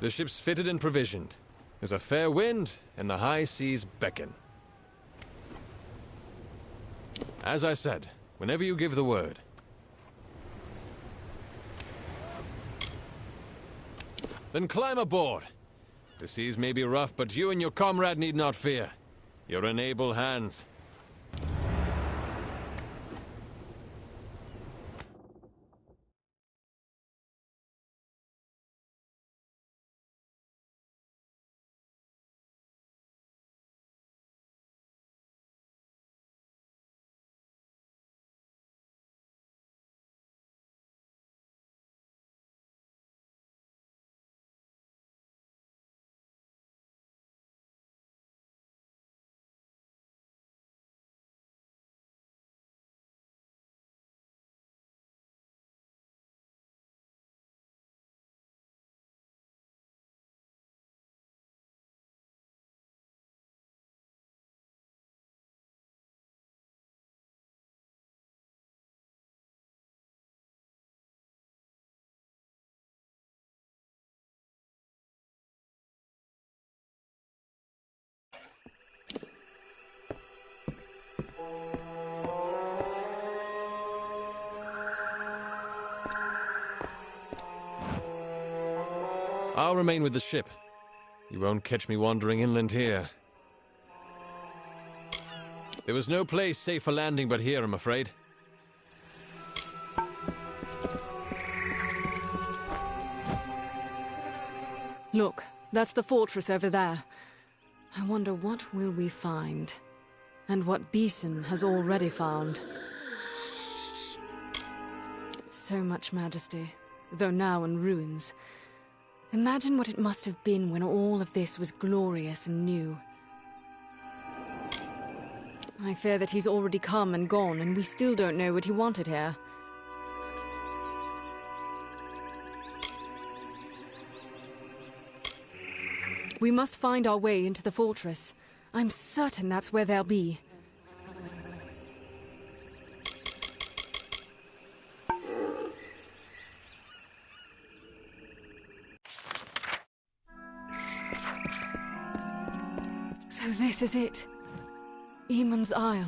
The ship's fitted and provisioned. There's a fair wind, and the high seas beckon. As I said, whenever you give the word. Then climb aboard. The seas may be rough, but you and your comrade need not fear. You're in able hands. I'll remain with the ship. You won't catch me wandering inland here. There was no place safe for landing but here, I'm afraid. Look, that's the fortress over there. I wonder what will we find? And what Beeson has already found. So much majesty, though now in ruins. Imagine what it must have been when all of this was glorious and new. I fear that he's already come and gone, and we still don't know what he wanted here. We must find our way into the fortress. I'm certain that's where they'll be. So this is it. Eamon's Isle.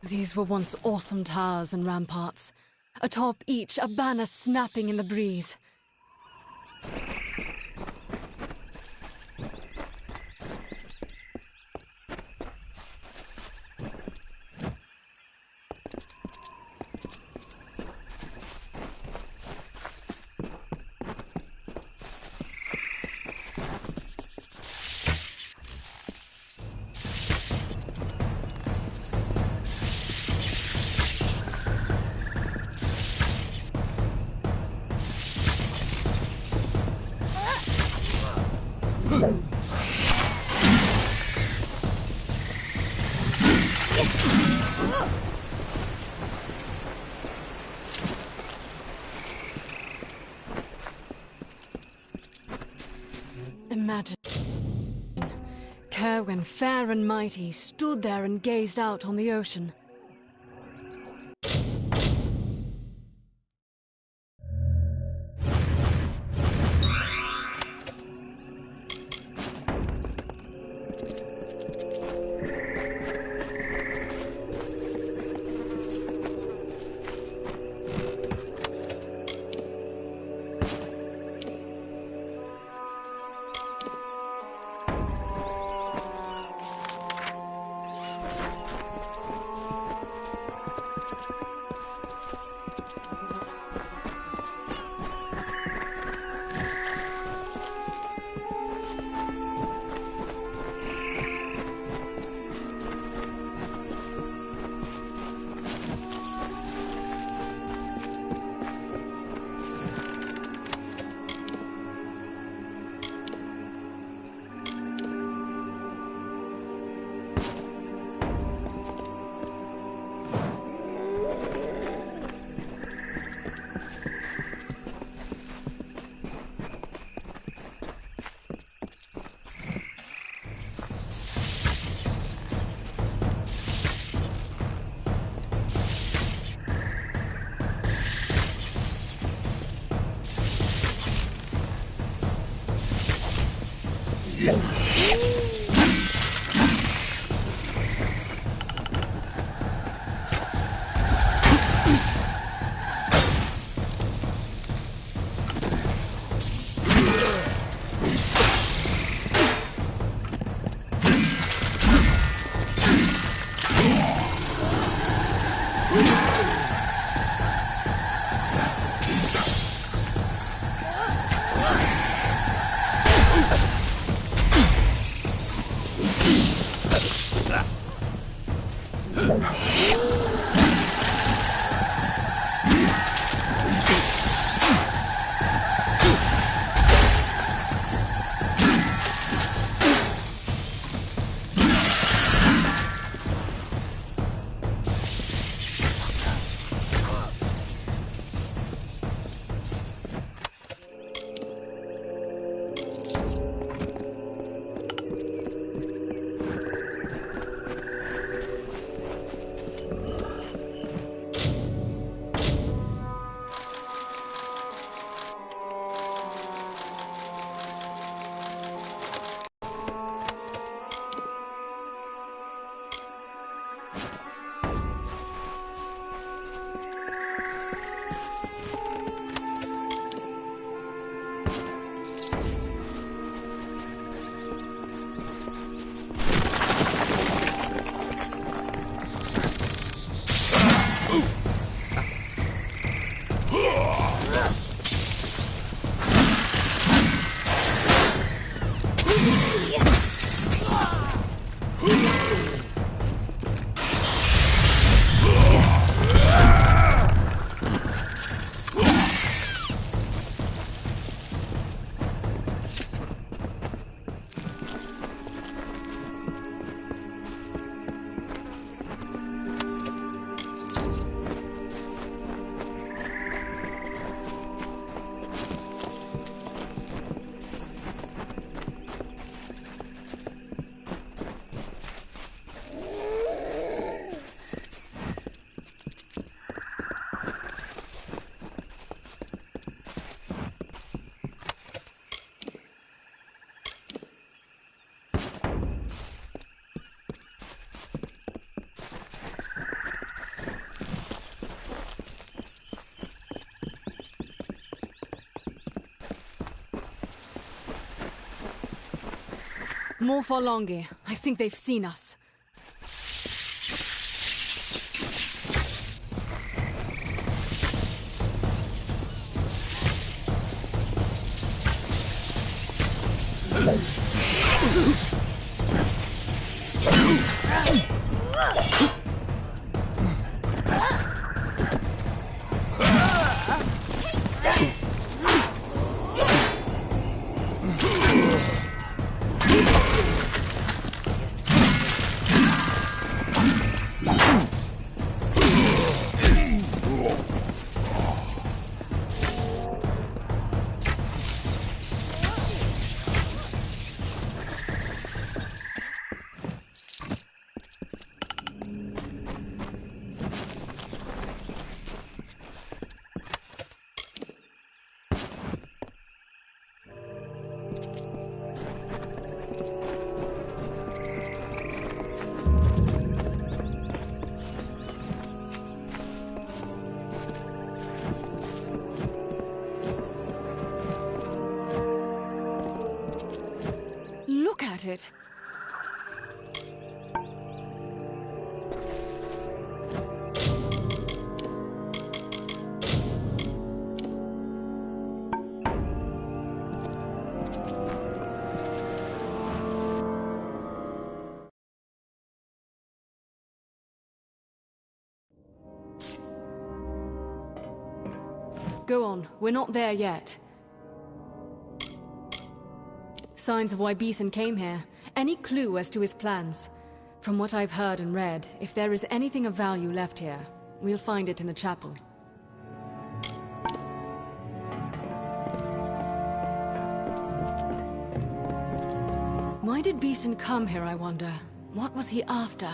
These were once awesome towers and ramparts. Atop each, a banner snapping in the breeze. Imagine KoA, when fair and mighty, stood there and gazed out on the ocean. More Forlongi. I think they've seen us. it. Go on, we're not there yet. Signs of why Beeson came here. Any clue as to his plans? From what I've heard and read, if there is anything of value left here, we'll find it in the chapel. Why did Beeson come here, I wonder? What was he after?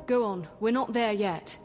Go on, we're not there yet.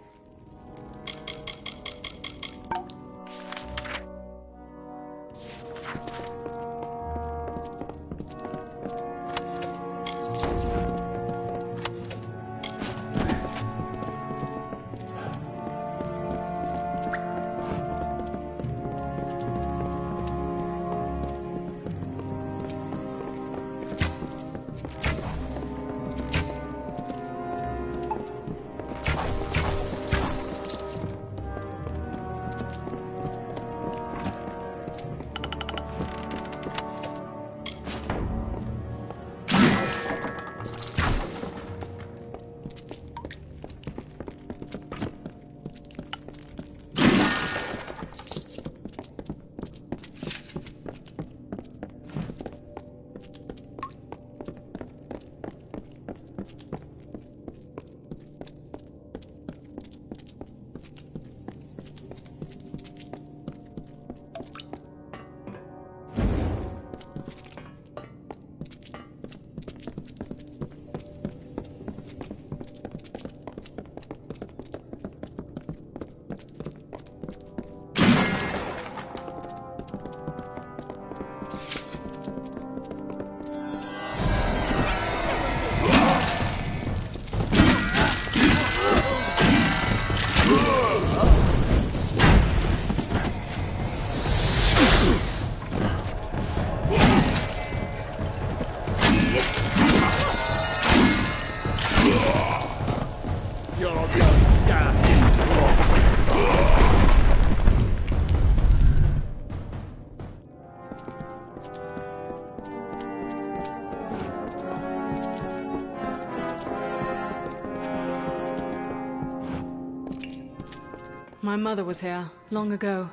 My mother was here, long ago.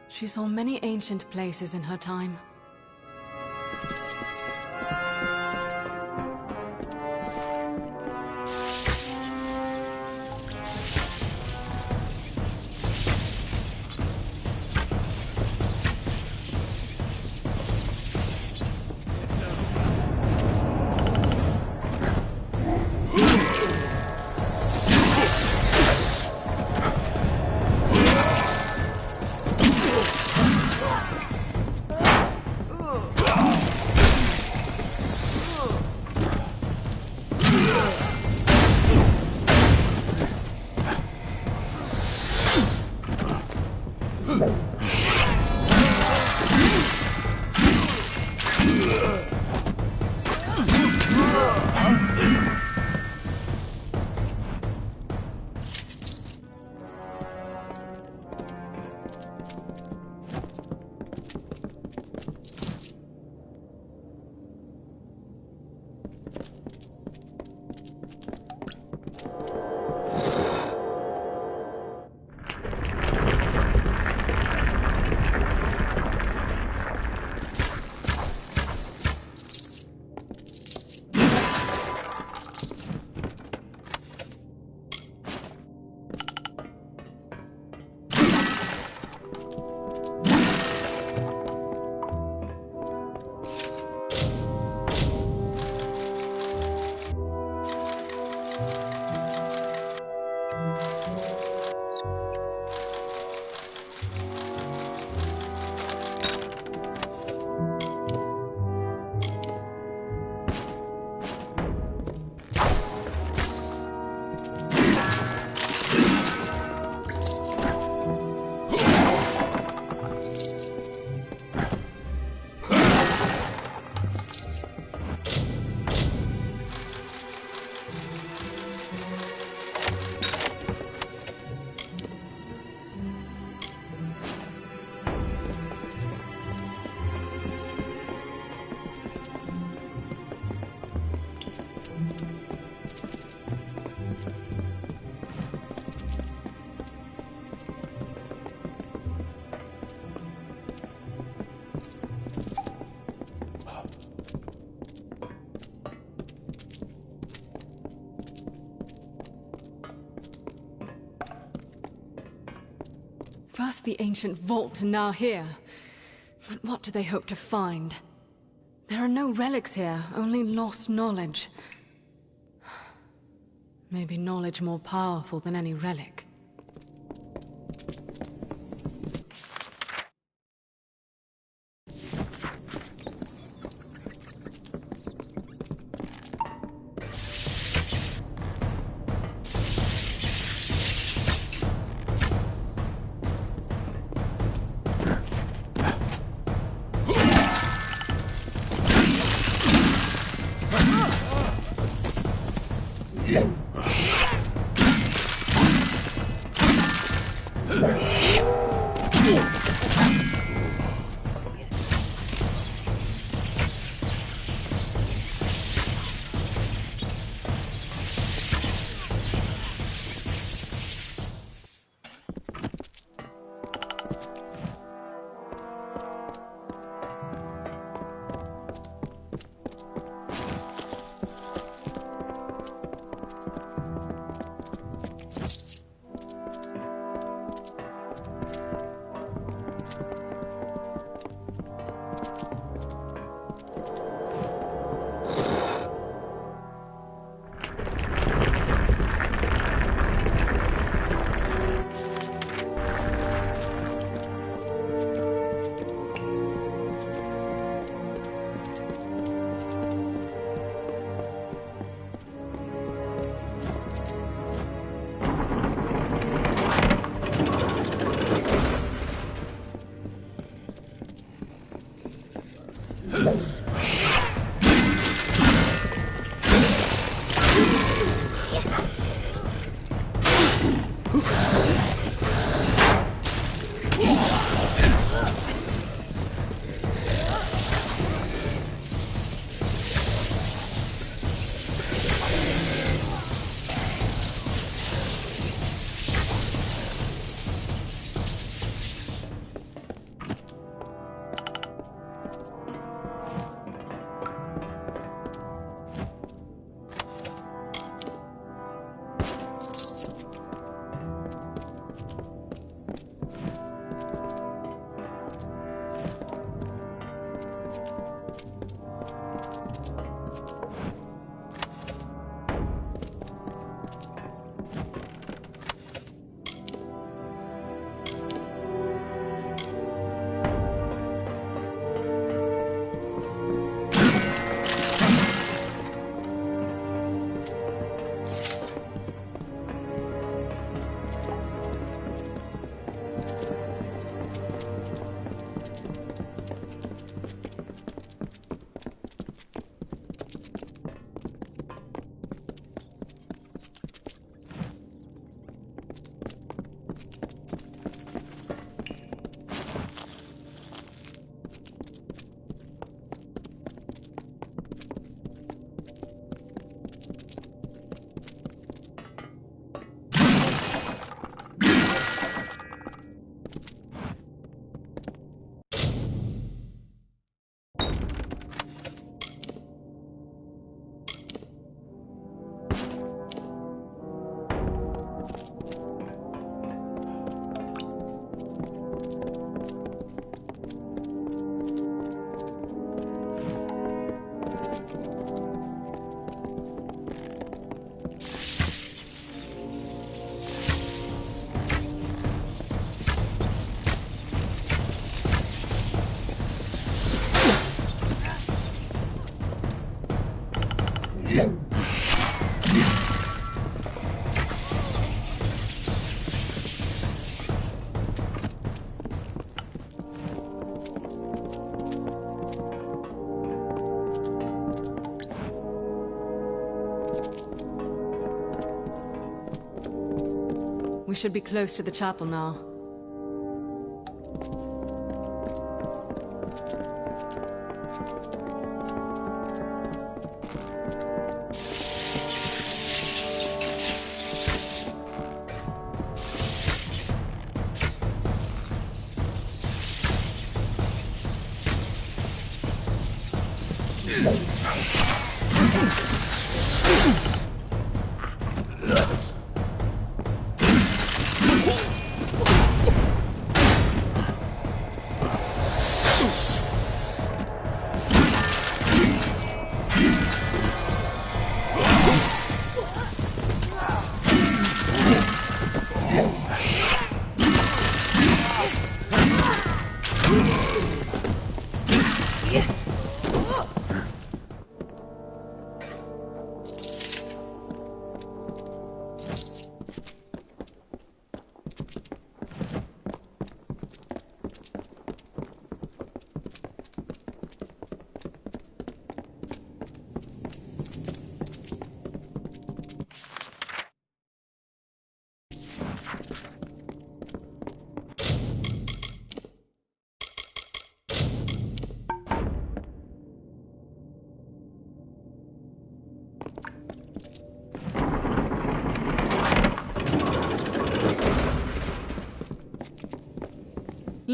She saw many ancient places in her time. past the ancient vault and now here. But what do they hope to find? There are no relics here, only lost knowledge. Maybe knowledge more powerful than any relic. We should be close to the chapel now.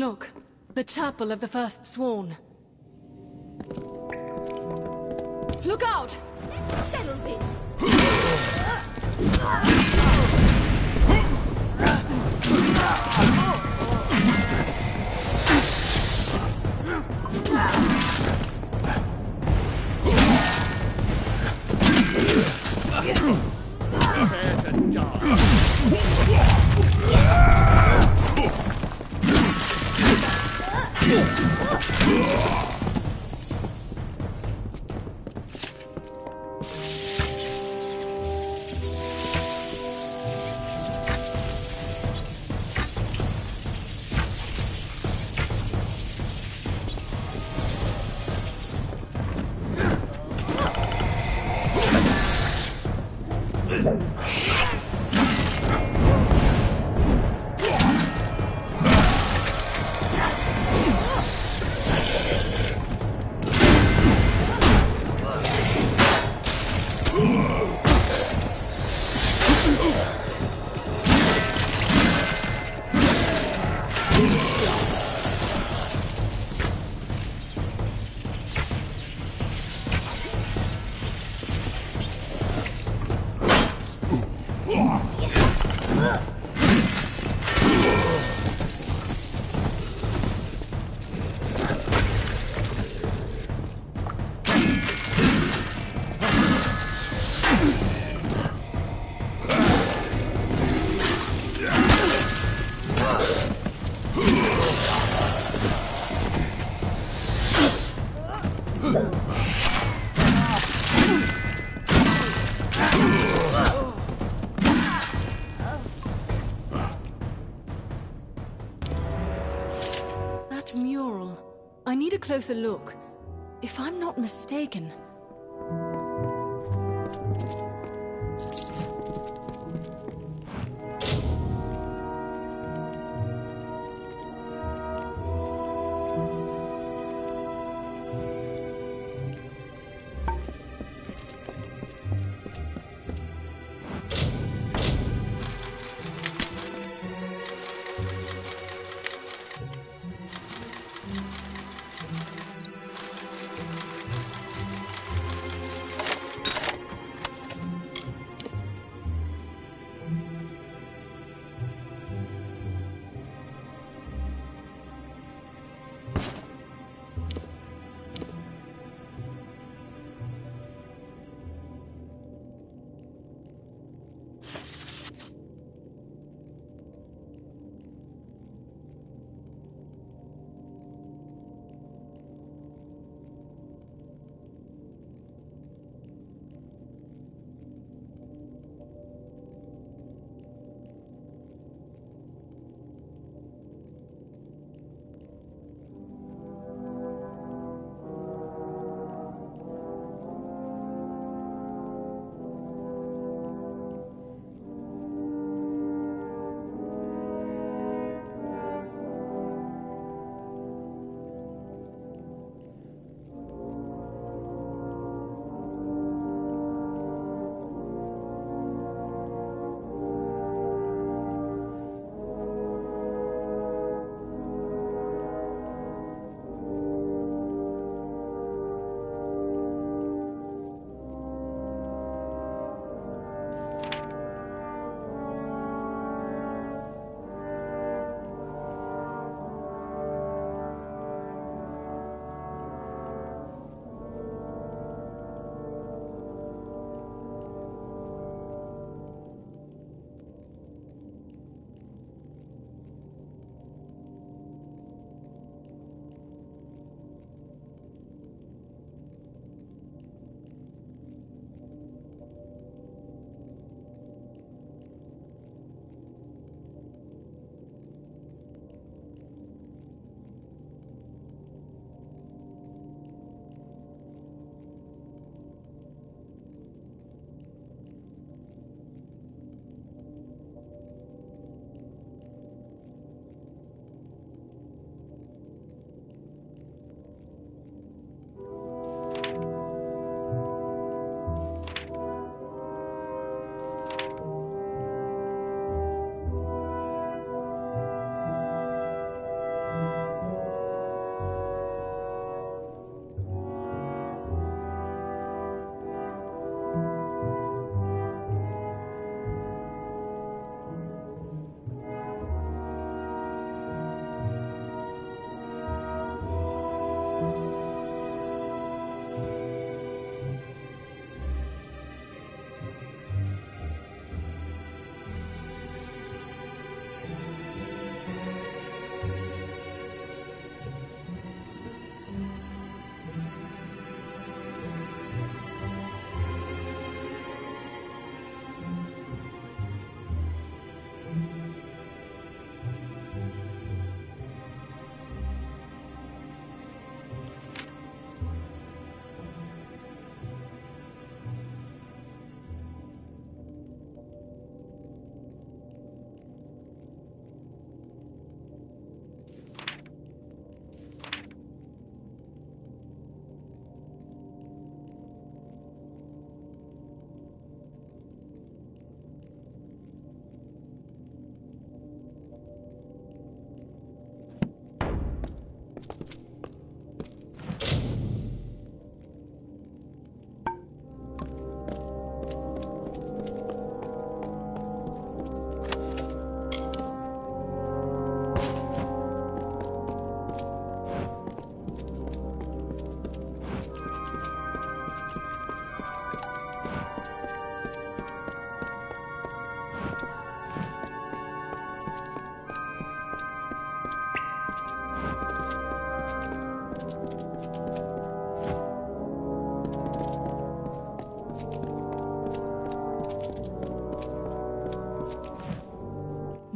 Look, the chapel of the First Sworn. Look out! Settle this. Prepare to die. I need a closer look. If I'm not mistaken...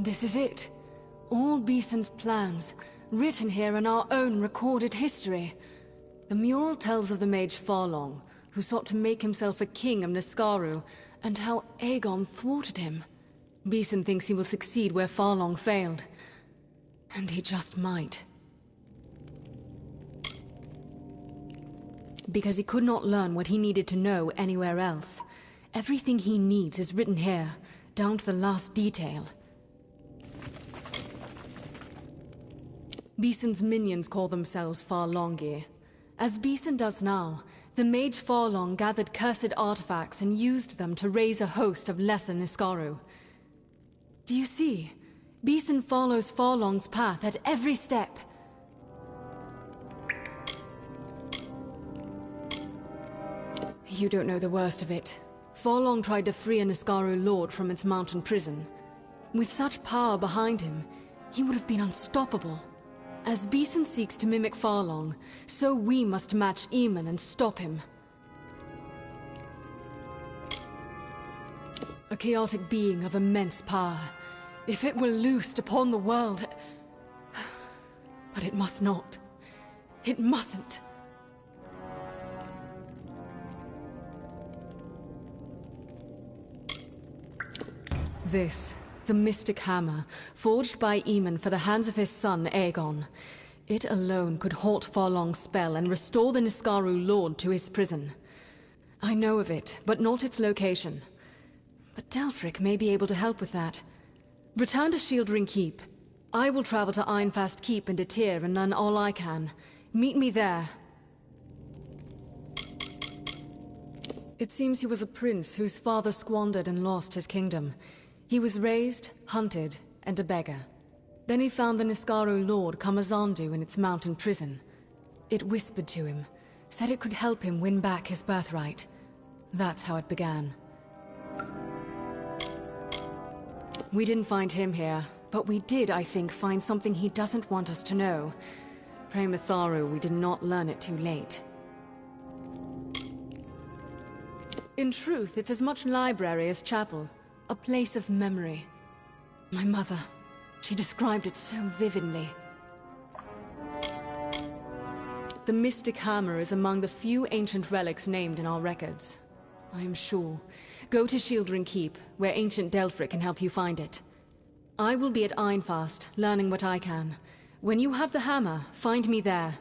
This is it. All Beeson's plans, written here in our own recorded history. The mural tells of the mage Farlong, who sought to make himself a king of Niskaru, and how Aegon thwarted him. Beeson thinks he will succeed where Farlong failed. And he just might. Because he could not learn what he needed to know anywhere else. Everything he needs is written here, down to the last detail. Beeson's minions call themselves Farlongi. As Beeson does now, the mage Farlong gathered cursed artifacts and used them to raise a host of lesser Niskaru. Do you see? Beeson follows Farlong's path at every step. You don't know the worst of it. Farlong tried to free a Niskaru lord from its mountain prison. With such power behind him, he would have been unstoppable. As Beeson seeks to mimic Farlong, so we must match Eamon and stop him. A chaotic being of immense power. If it were loosed upon the world... But it must not. It mustn't. This, the Mystic Hammer, forged by Eamon for the hands of his son, Aegon. It alone could halt Farlong's spell and restore the Niskaru Lord to his prison. I know of it, but not its location. But Delphric may be able to help with that. Return to Shieldring Keep. I will travel to Ironfast Keep and to Tyr and learn all I can. Meet me there. It seems he was a prince whose father squandered and lost his kingdom. He was raised, hunted, and a beggar. Then he found the Niskaru Lord Kamazandu in its mountain prison. It whispered to him, said it could help him win back his birthright. That's how it began. We didn't find him here, but we did, I think, find something he doesn't want us to know. Pray Mitharu we did not learn it too late. In truth, it's as much library as chapel. A place of memory. My mother, she described it so vividly. The Mystic Hammer is among the few ancient relics named in our records. I am sure. Go to Shieldring Keep, where ancient Delphric can help you find it. I will be at Ironfast, learning what I can. When you have the hammer, find me there.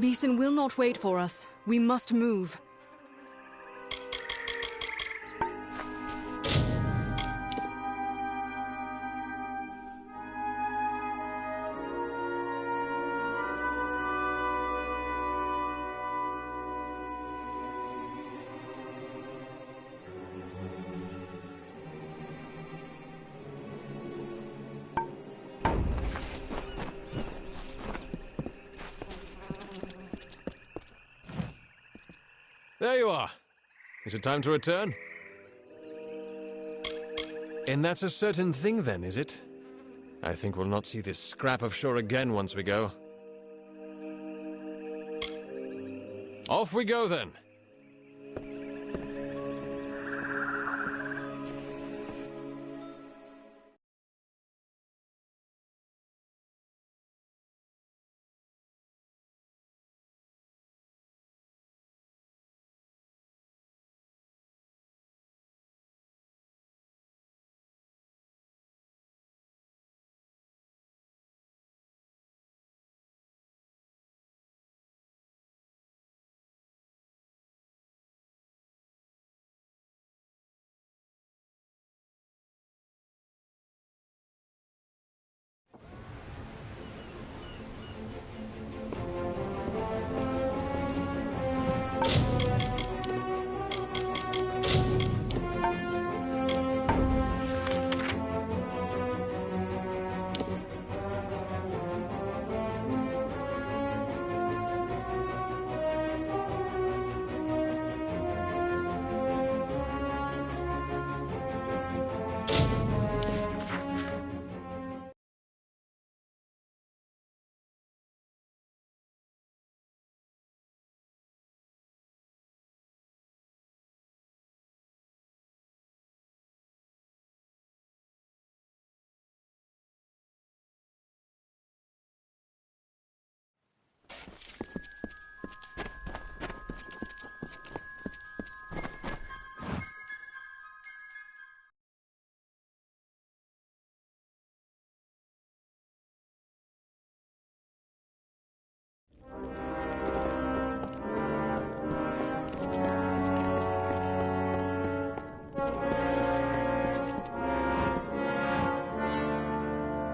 Beeson will not wait for us. We must move. There you are. Is it time to return? And that's a certain thing then, is it? I think we'll not see this scrap of shore again once we go. Off we go then.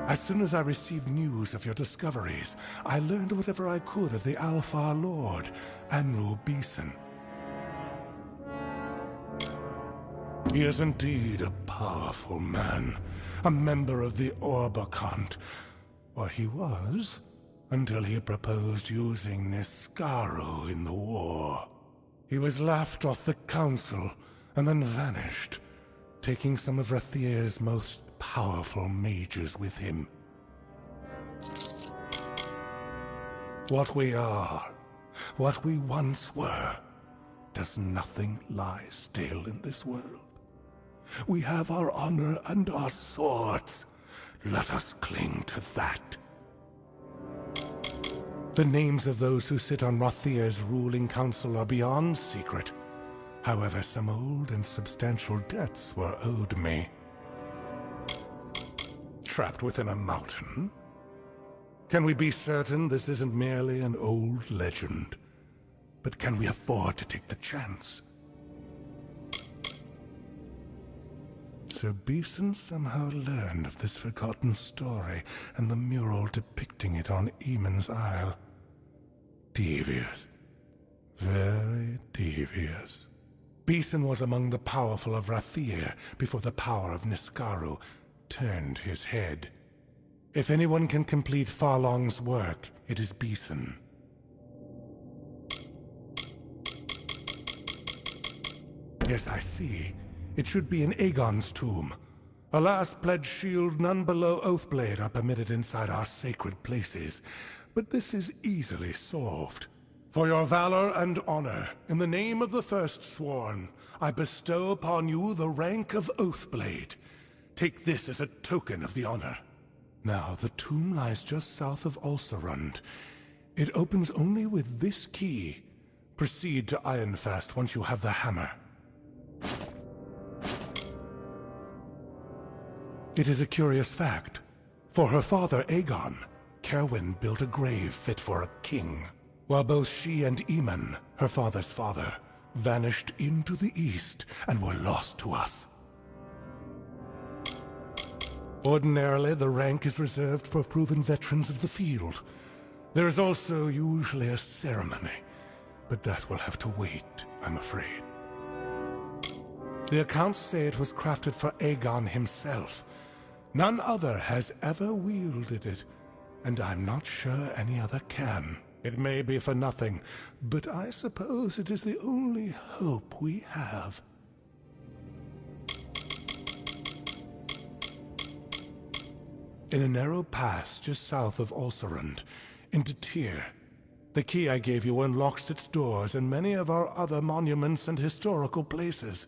As soon as I received news of your discoveries, I learned whatever I could of the Alpha Lord, Anru Beeson. He is indeed a powerful man, a member of the Orbacant, or he was, until he proposed using Niskaru in the war. He was laughed off the council, and then vanished, taking some of Rathier's most powerful mages with him. What we are, what we once were, does nothing lie still in this world. We have our honor and our swords. Let us cling to that. The names of those who sit on Rathier's ruling council are beyond secret. However, some old and substantial debts were owed me. Trapped within a mountain? Can we be certain this isn't merely an old legend? But can we afford to take the chance? Sir Beeson somehow learned of this forgotten story and the mural depicting it on Eamon's Isle. Devious. Very devious. Beeson was among the powerful of Rathier before the power of Niskaru turned his head. If anyone can complete Farlong's work, it is Beeson. Yes, I see. It should be in Aegon's tomb. Alas, pledge shield none below Oathblade are permitted inside our sacred places. But this is easily solved. For your valor and honor, in the name of the First Sworn, I bestow upon you the rank of Oathblade. Take this as a token of the honor. Now, the tomb lies just south of Ulcerund. It opens only with this key. Proceed to Ironfast once you have the hammer. It is a curious fact. For her father, Aegon, Cerwyn built a grave fit for a king, while both she and Aemon, her father's father, vanished into the east and were lost to us. Ordinarily, the rank is reserved for proven veterans of the field. There is also usually a ceremony, but that will have to wait, I'm afraid. The accounts say it was crafted for Aegon himself. None other has ever wielded it, and I'm not sure any other can. It may be for nothing, but I suppose it is the only hope we have. In a narrow pass just south of Ulcerund, into Tyr. The key I gave you unlocks its doors and many of our other monuments and historical places.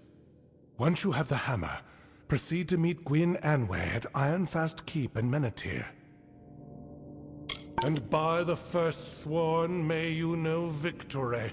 Once you have the hammer, proceed to meet Gwyn Anway at Ironfast Keep in Menethir. And by the first sworn, may you know victory.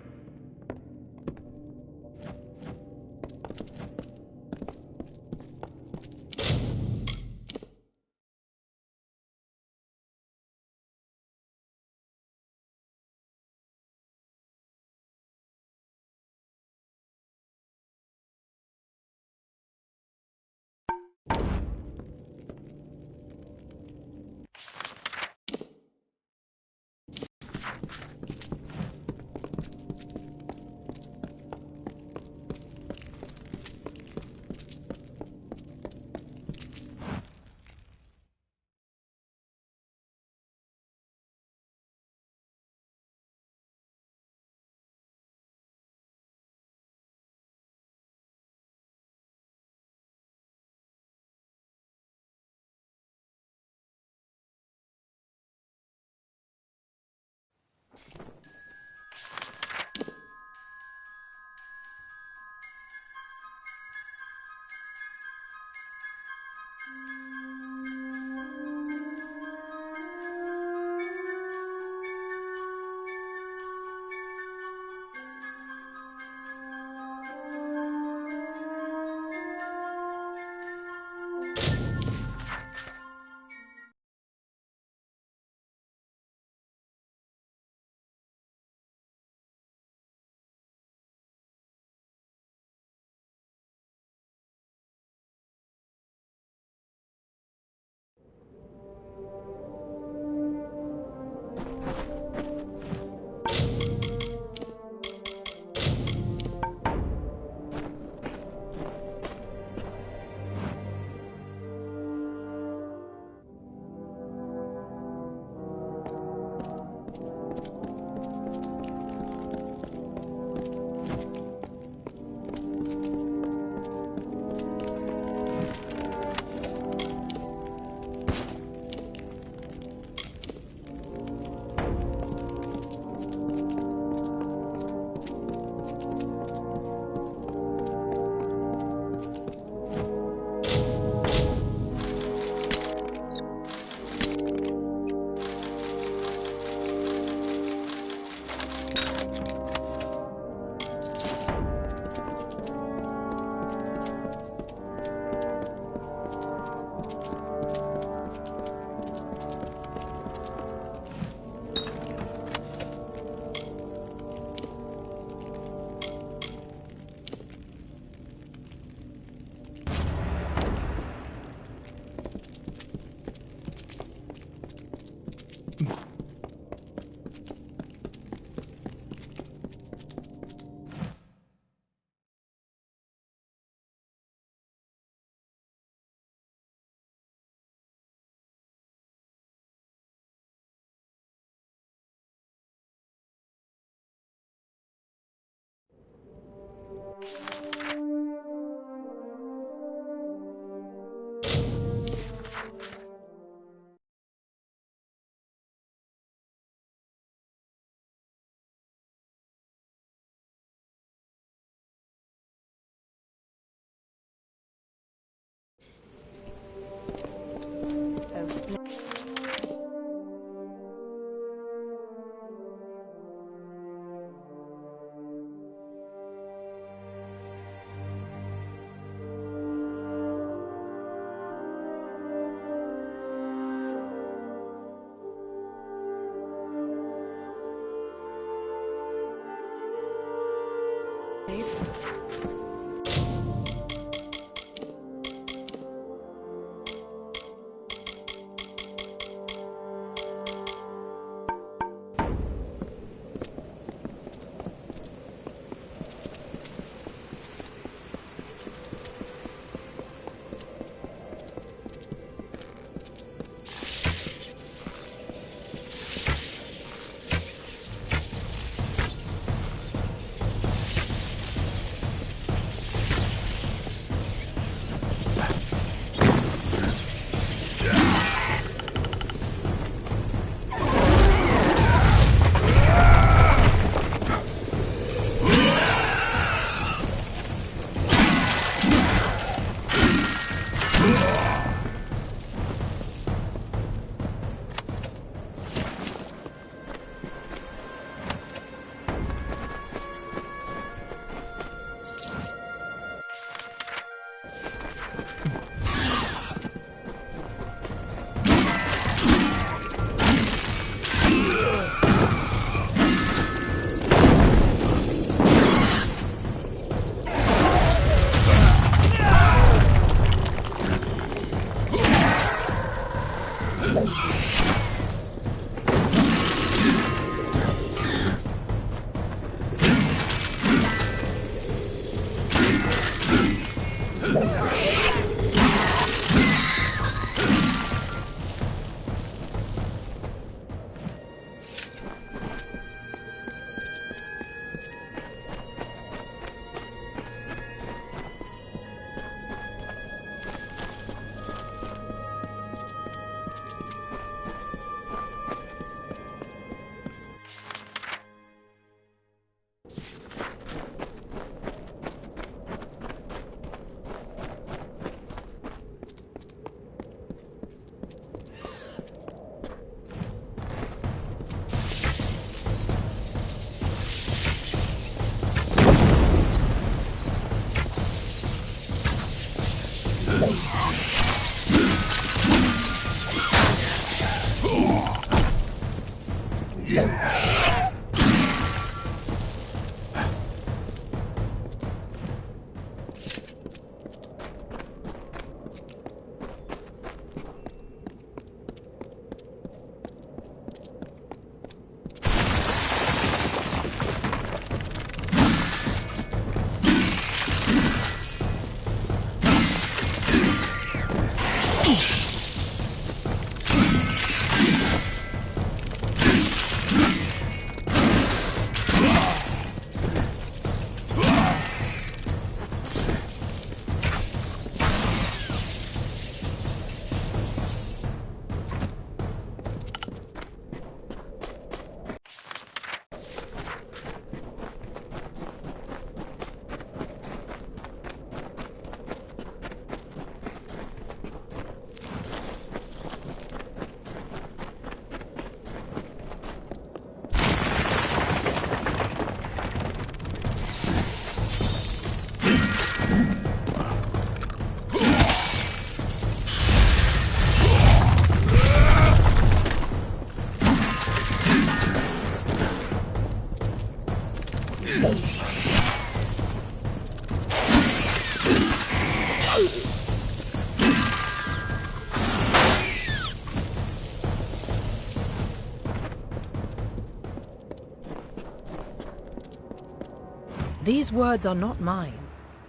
These words are not mine,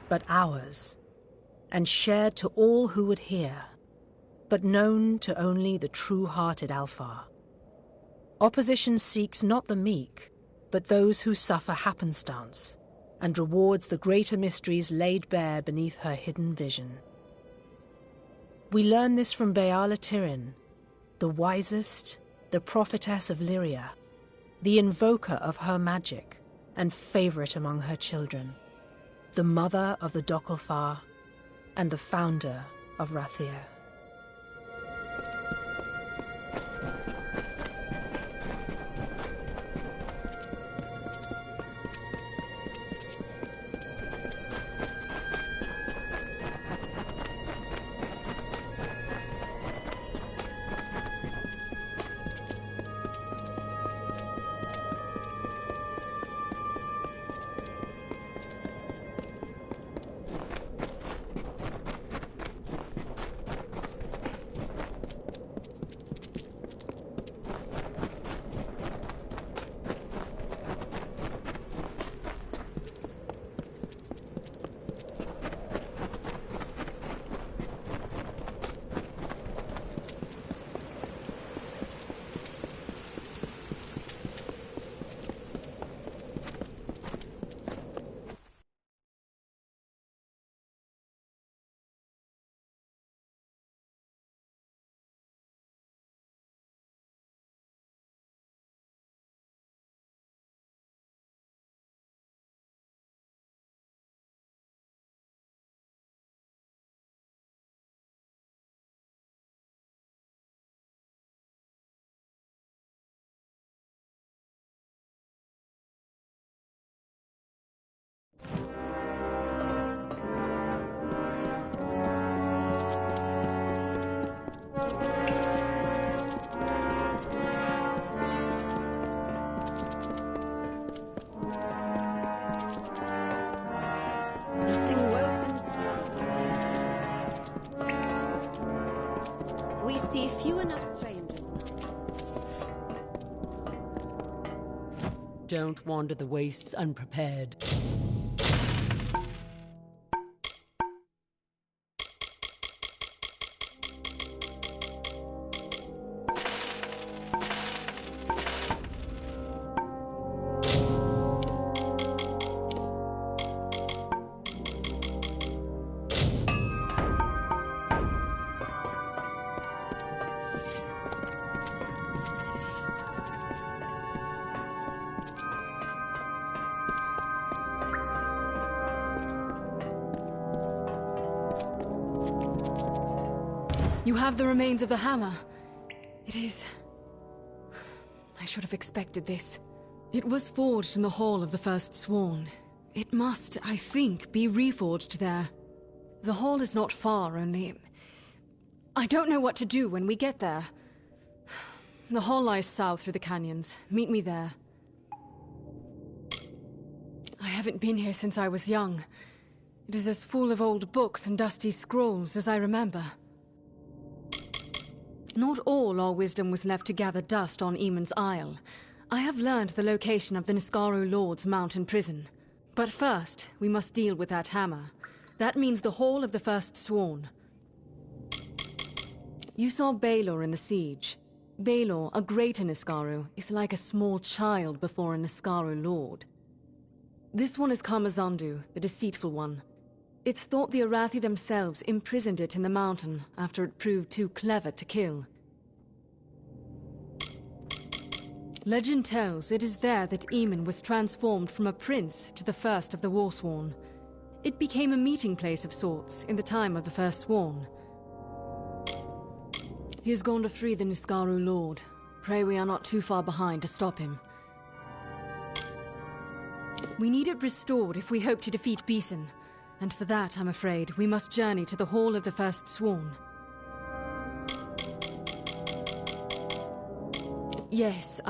but ours, and shared to all who would hear, but known to only the true-hearted Alfar. Opposition seeks not the meek, but those who suffer happenstance, and rewards the greater mysteries laid bare beneath her hidden vision. We learn this from Beala Tirin, the wisest, the prophetess of Lyria, the invoker of her magic, and favourite among her children, the mother of the Dokkalfar, and the founder of Rathir. We see few enough strangers now. Don't wander the wastes unprepared. You have the remains of the hammer. It is... I should have expected this. It was forged in the Hall of the First Sworn. It must, I think, be reforged there. The hall is not far, only... I don't know what to do when we get there. The hall lies south through the canyons. Meet me there. I haven't been here since I was young. It is as full of old books and dusty scrolls as I remember. Not all our wisdom was left to gather dust on Eamon's Isle. I have learned the location of the Niskaru Lord's mountain prison. But first, we must deal with that hammer. That means the Hall of the First Sworn. You saw Baelor in the siege. Baelor, a greater Niskaru, is like a small child before a Niskaru Lord. This one is Kamazandu, the deceitful one. It's thought the Arathi themselves imprisoned it in the mountain after it proved too clever to kill. Legend tells it is there that Eamon was transformed from a prince to the first of the Warsworn. It became a meeting place of sorts in the time of the First Sworn. He has gone to free the Niskaru Lord. Pray we are not too far behind to stop him. We need it restored if we hope to defeat Beeson. And for that, I'm afraid, we must journey to the Hall of the First Sworn. Yes,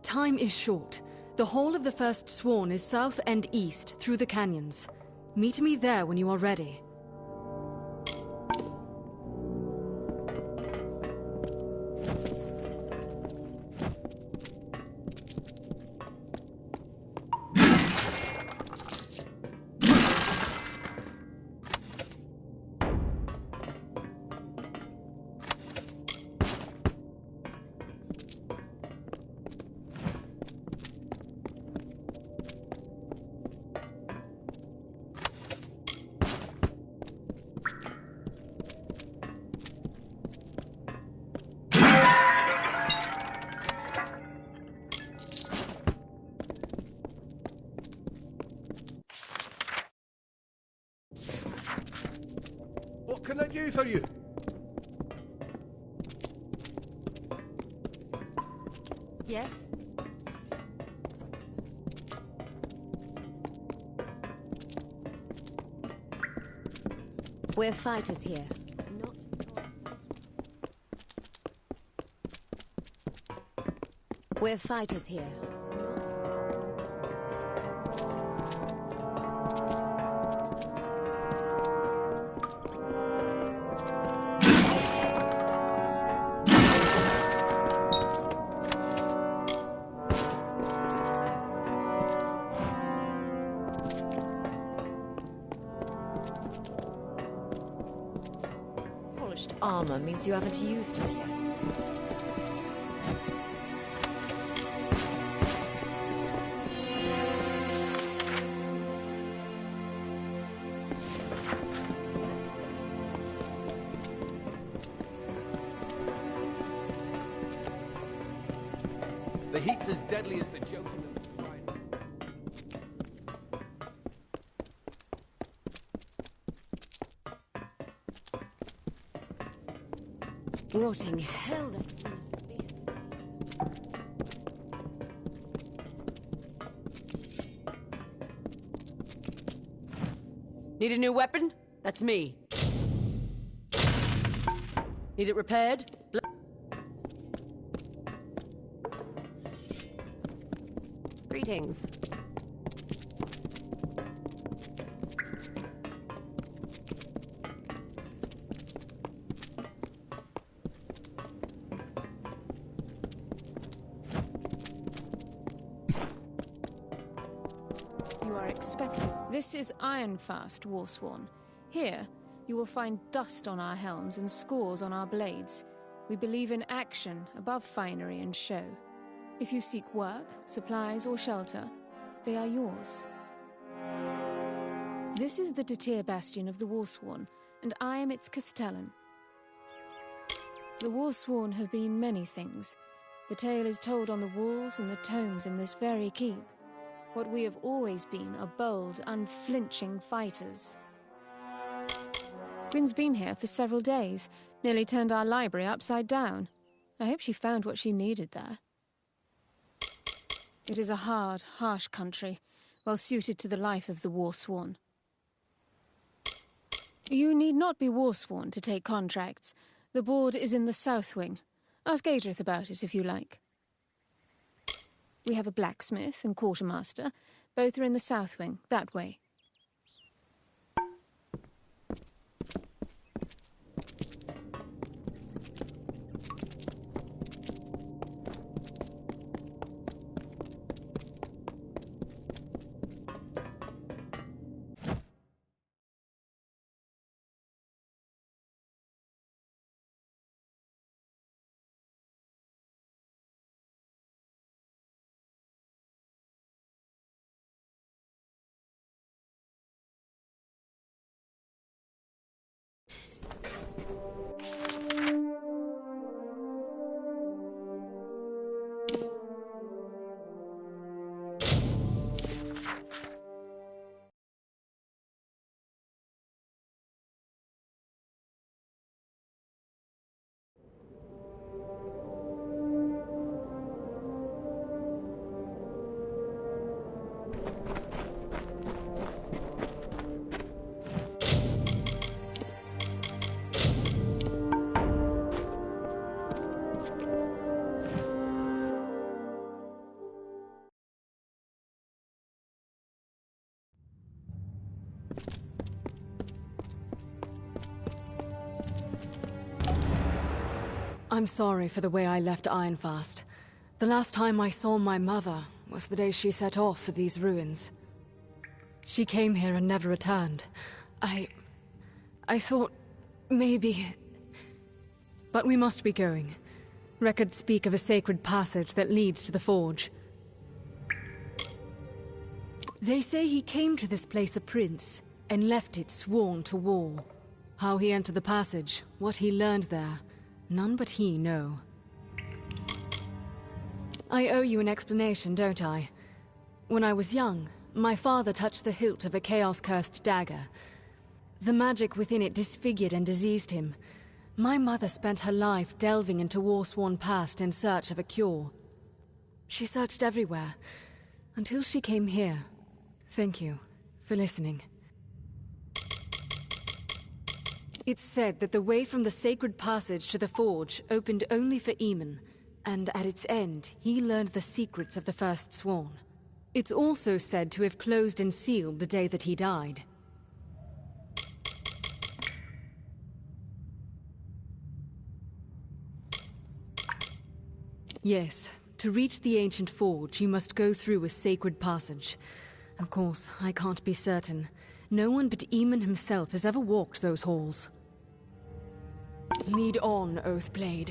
Time is short. The Hall of the First Sworn is south and east through the canyons. Meet me there when you are ready. What can I do for you? Yes? We're fighters here. Not We're fighters here. Polished armor means you haven't used it yet. The heat's as deadly as the jolting of the spiders. Rotting hell, the sun is fierce. Need a new weapon? That's me. Need it repaired? Greetings. You are expected. This is Ironfast, Warsworn. Here, you will find dust on our helms and scores on our blades. We believe in action above finery and show. If you seek work, supplies, or shelter, they are yours. This is the Detir Bastion of the Warsworn, and I am its Castellan. The Warsworn have been many things. The tale is told on the walls and the tomes in this very keep. What we have always been are bold, unflinching fighters. Gwyn's been here for several days, nearly turned our library upside down. I hope she found what she needed there. It is a hard, harsh country, well suited to the life of the Warsworn. You need not be Warsworn to take contracts. The board is in the south wing. Ask Adrith about it if you like. We have a blacksmith and quartermaster. Both are in the south wing, that way. I'm sorry for the way I left Ironfast. The last time I saw my mother was the day she set off for these ruins. She came here and never returned. I thought maybe... But we must be going. Records speak of a sacred passage that leads to the forge. They say he came to this place a prince, and left it sworn to war. How he entered the passage, what he learned there, none but he know. I owe you an explanation, don't I? When I was young, my father touched the hilt of a chaos-cursed dagger. The magic within it disfigured and diseased him. My mother spent her life delving into war-sworn past in search of a cure. She searched everywhere, until she came here. Thank you for listening. It's said that the way from the sacred passage to the forge opened only for Eamon, and at its end, he learned the secrets of the First Sworn. It's also said to have closed and sealed the day that he died. Yes, to reach the ancient forge, you must go through a sacred passage. Of course, I can't be certain. No one but Eamon himself has ever walked those halls. Lead on, Oathblade.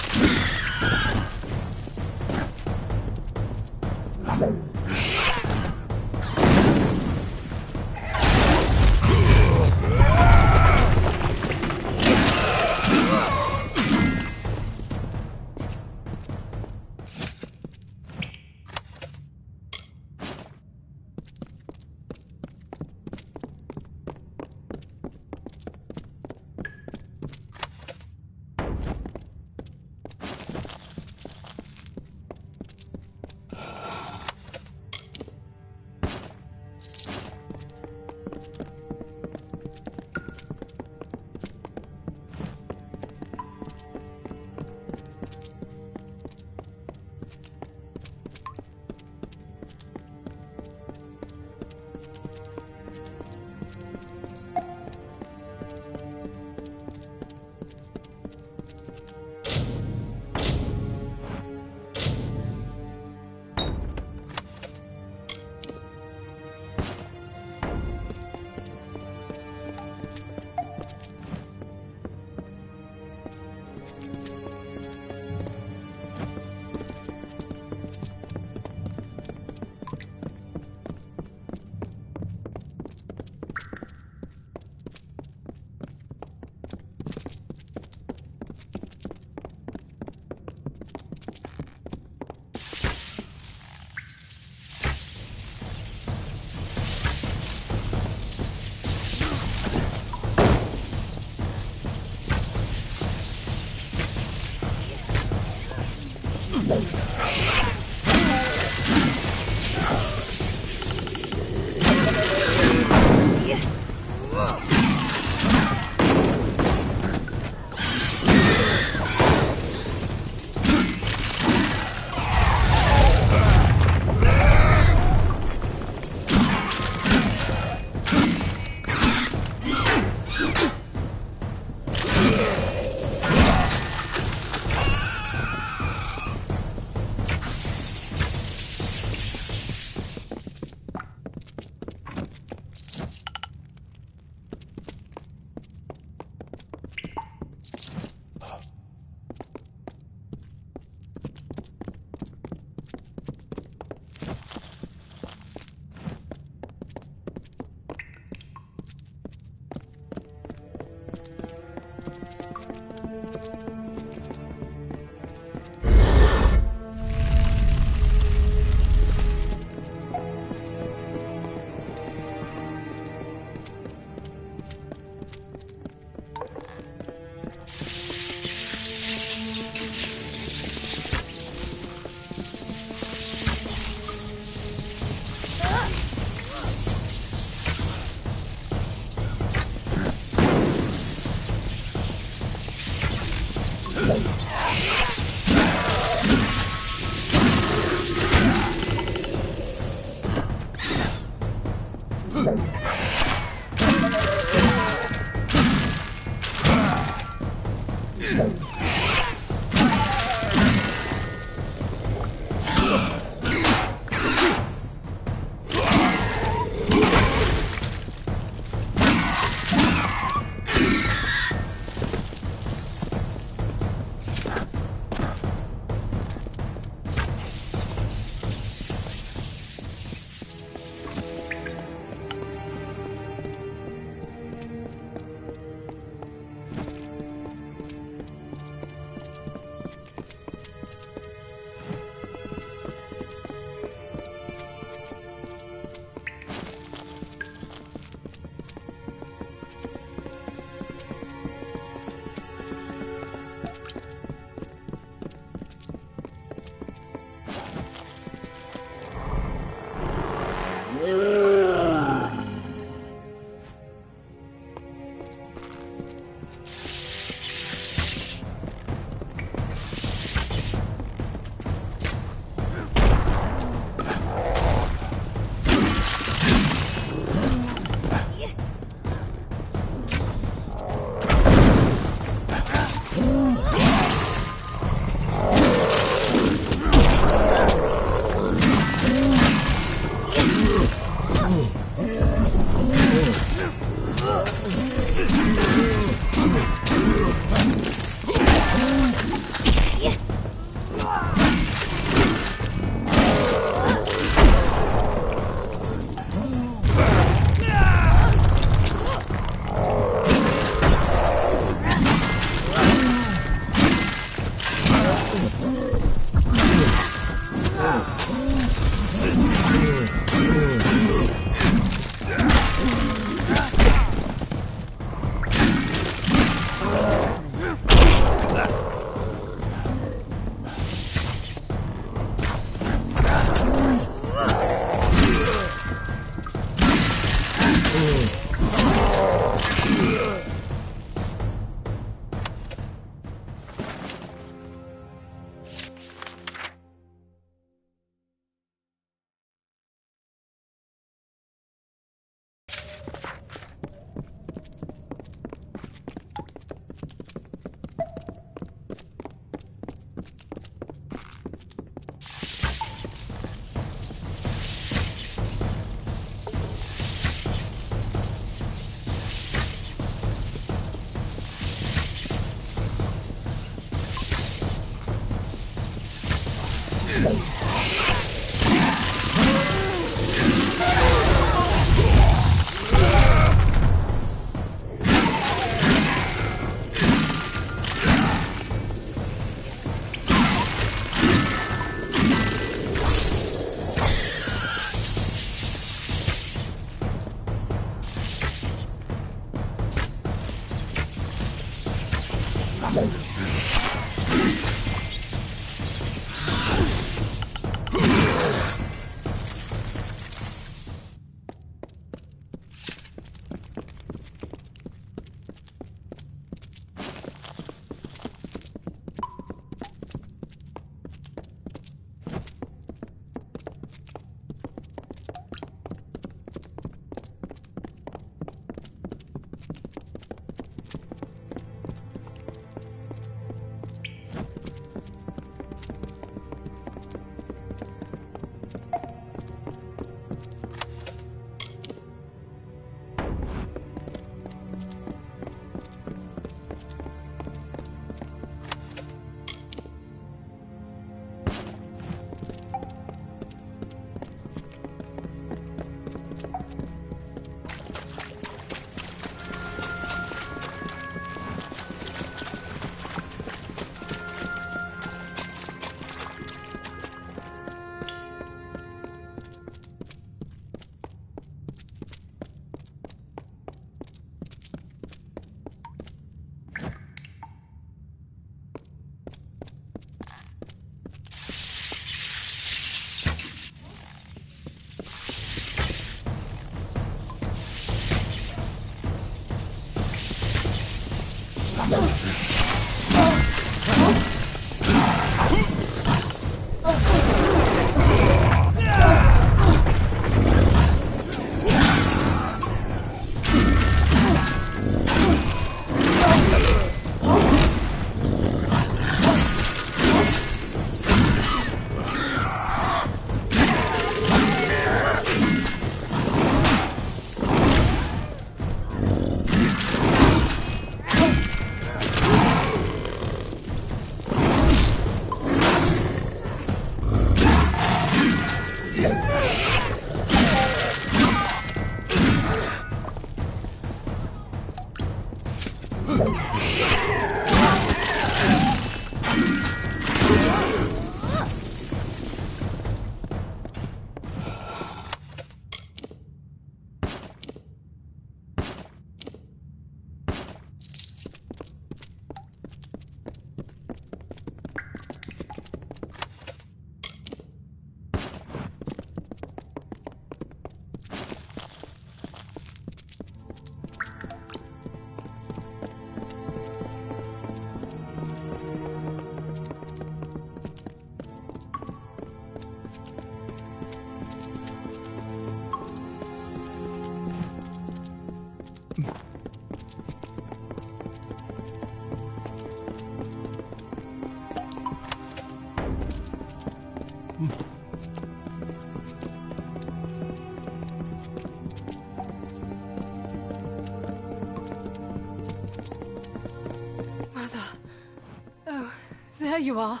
There you are.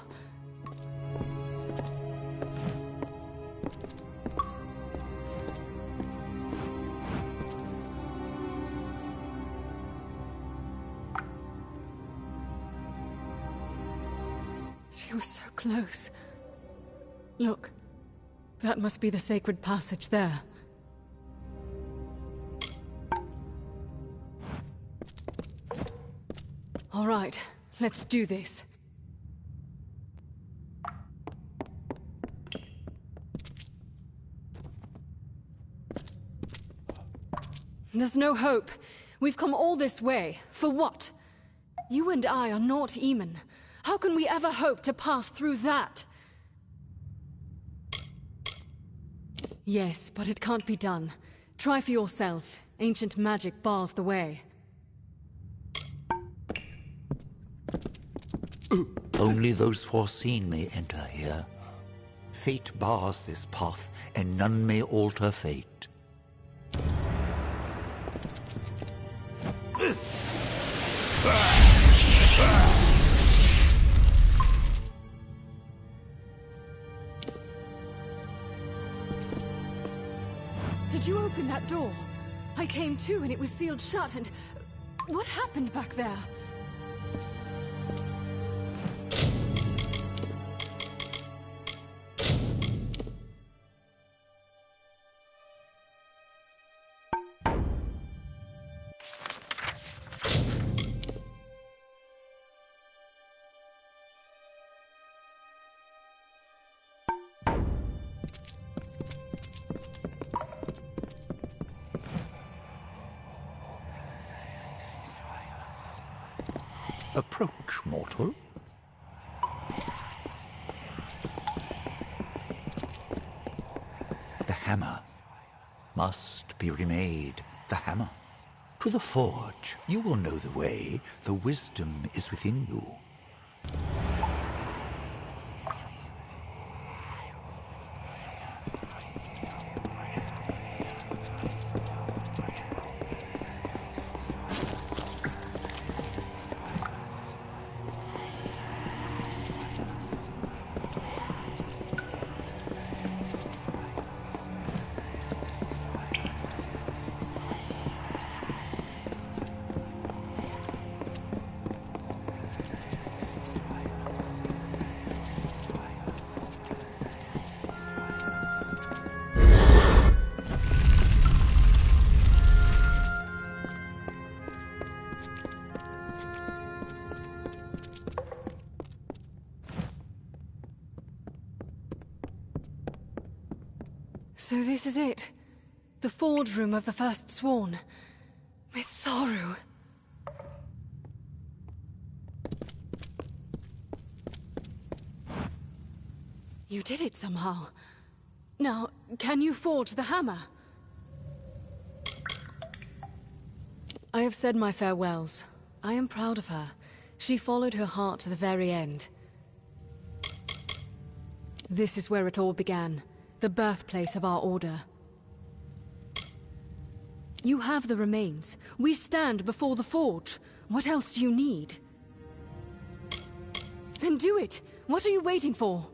She was so close. Look, that must be the sacred passage there. All right, let's do this. There's no hope. We've come all this way. For what? You and I are not Eamon. How can we ever hope to pass through that? Yes, but it can't be done. Try for yourself. Ancient magic bars the way. Only those foreseen may enter here. Fate bars this path, and none may alter fate. Did you open that door? I came too and it was sealed shut and... What happened back there? Approach, mortal. The hammer must be remade. The hammer. To the forge. You will know the way. The wisdom is within you. So this is it. The forge room of the First Sworn. With Tharu. You did it somehow. Now, can you forge the hammer? I have said my farewells. I am proud of her. She followed her heart to the very end. This is where it all began. The birthplace of our order. You have the remains. We stand before the forge. What else do you need? Then do it! What are you waiting for?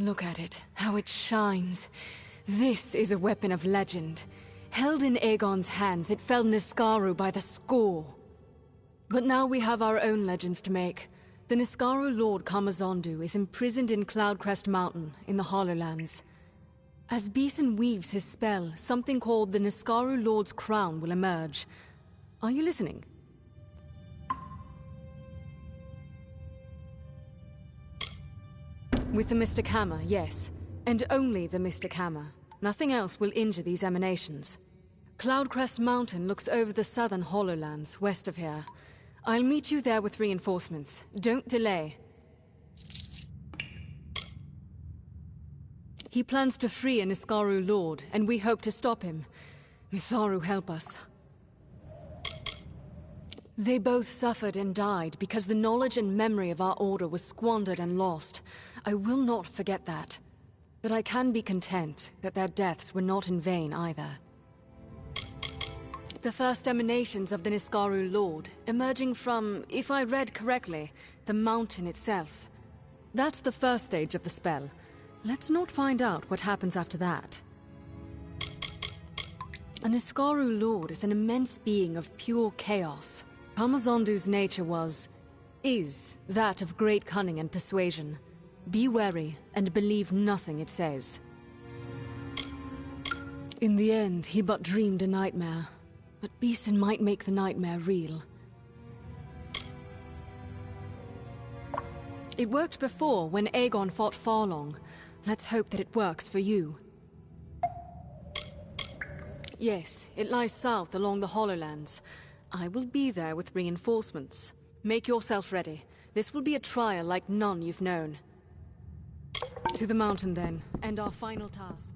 Look at it, how it shines. This is a weapon of legend. Held in Aegon's hands, it felled Niskaru by the score. But now we have our own legends to make. The Niskaru Lord Kamazondu is imprisoned in Cloudcrest Mountain, in the Hollowlands. As Beeson weaves his spell, something called the Niskaru Lord's Crown will emerge. Are you listening? With the Mystic Hammer, yes. And only the Mystic Hammer. Nothing else will injure these emanations. Cloudcrest Mountain looks over the southern Hollowlands, west of here. I'll meet you there with reinforcements. Don't delay. He plans to free a Niskaru Lord, and we hope to stop him. Mitharu help us. They both suffered and died because the knowledge and memory of our order was squandered and lost. I will not forget that. But I can be content that their deaths were not in vain either. The first emanations of the Niskaru Lord, emerging from, if I read correctly, the mountain itself. That's the first stage of the spell. Let's not find out what happens after that. A Niskaru Lord is an immense being of pure chaos. Kamazondu's nature is that of great cunning and persuasion. Be wary and believe nothing it says. In the end, he but dreamed a nightmare. But Beeson might make the nightmare real. It worked before, when Aegon fought Farlong. Let's hope that it works for you. Yes, it lies south along the Hollowlands. I will be there with reinforcements. Make yourself ready. This will be a trial like none you've known. To the mountain then, and our final task.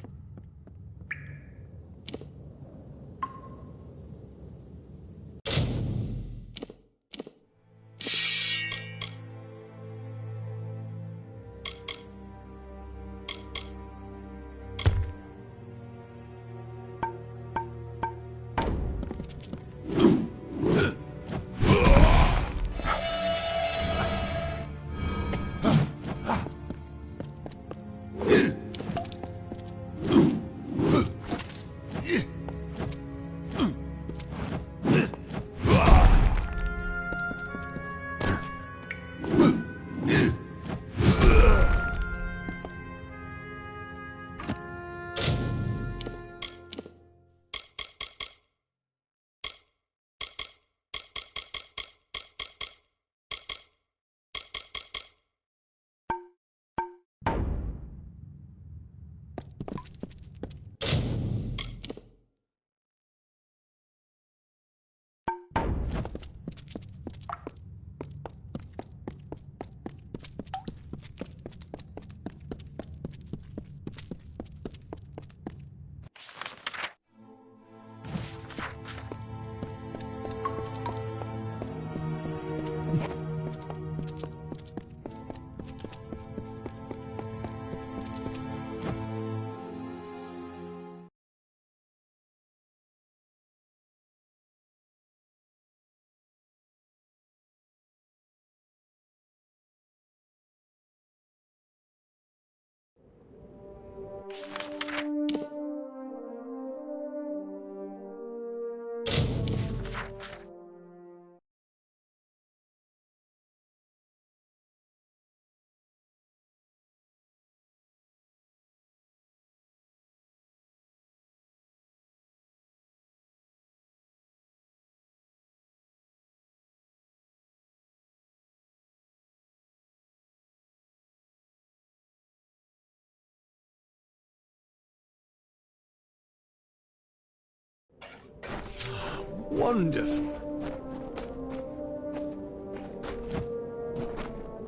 Wonderful.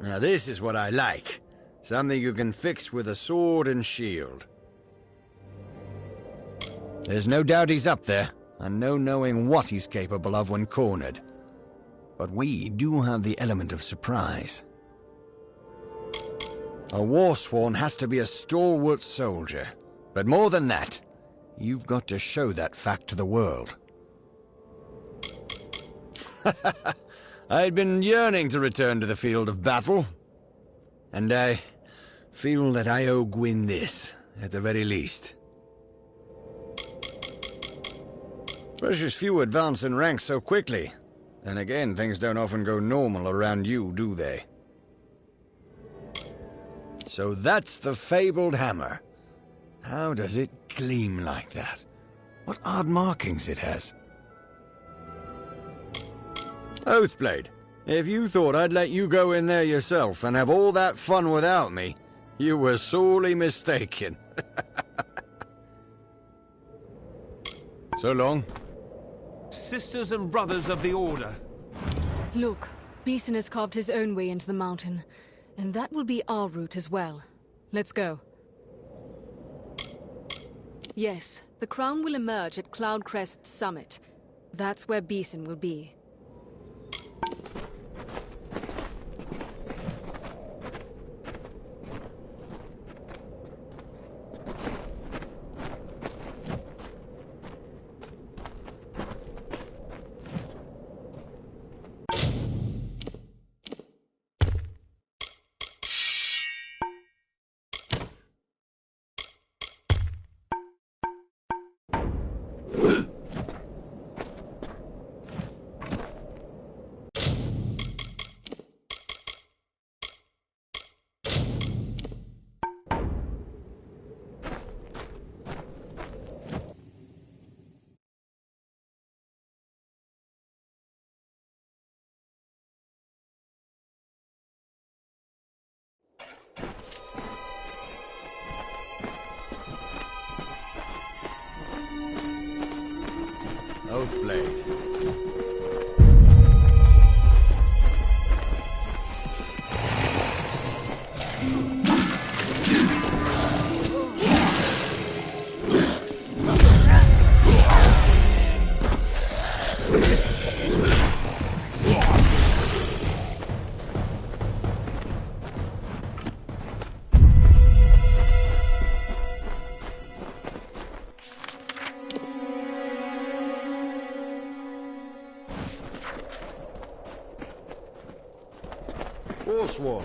Now this is what I like. Something you can fix with a sword and shield. There's no doubt he's up there, and no knowing what he's capable of when cornered. But we do have the element of surprise. A Warsworn has to be a stalwart soldier. But more than that, you've got to show that fact to the world. I'd been yearning to return to the field of battle. And I Feel that I owe Gwyn this, at the very least. Precious few advance in rank so quickly. And again, things don't often go normal around you, do they? So that's the fabled hammer. How does it gleam like that? What odd markings it has. Oathblade, if you thought I'd let you go in there yourself and have all that fun without me, you were sorely mistaken. So long. Sisters and brothers of the Order. Look, Beeson has carved his own way into the mountain, and that will be our route as well. Let's go. Yes, the crown will emerge at Cloudcrest's summit. That's where Beeson will be. Oathblade. Forsworn.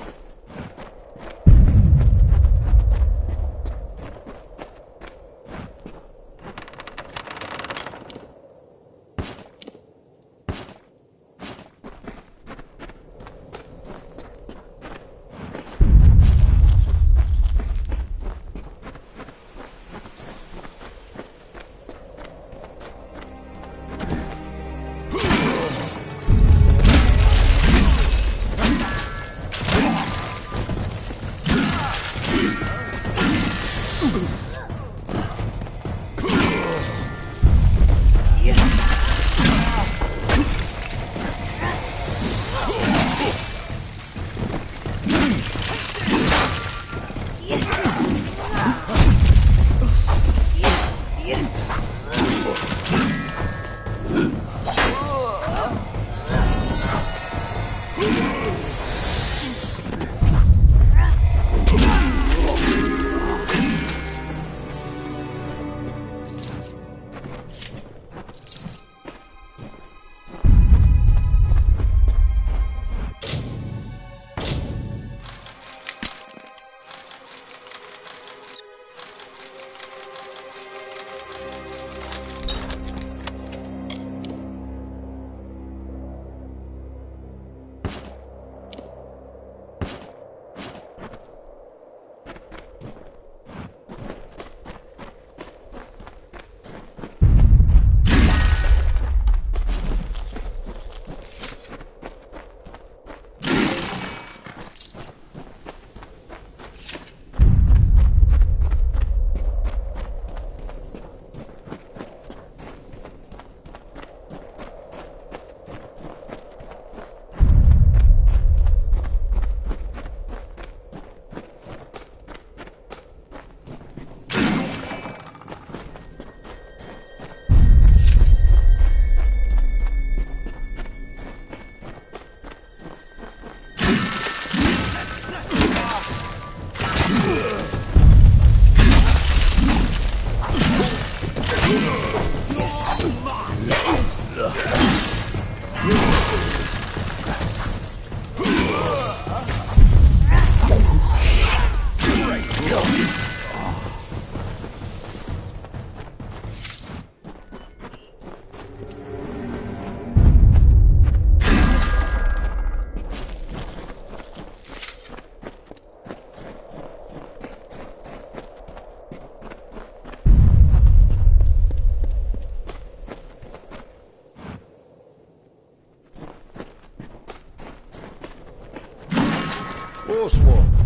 Forsworn.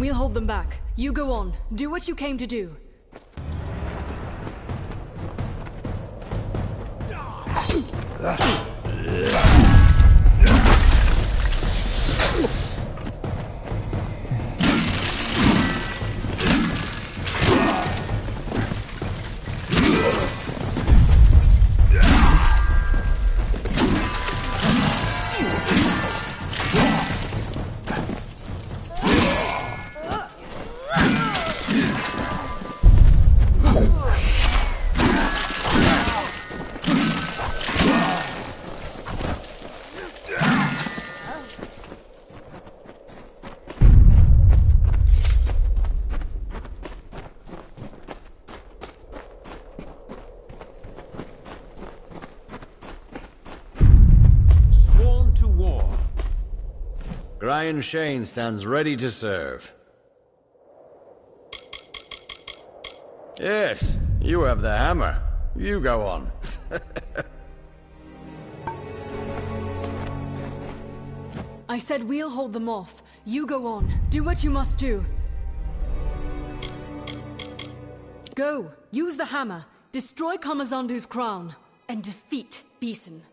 We'll hold them back. You go on. Do what you came to do. Brian Shane stands ready to serve. Yes, you have the hammer. You go on. I said we'll hold them off. You go on. Do what you must do. Go. Use the hammer. Destroy Kamazandu's crown. And defeat Beeson.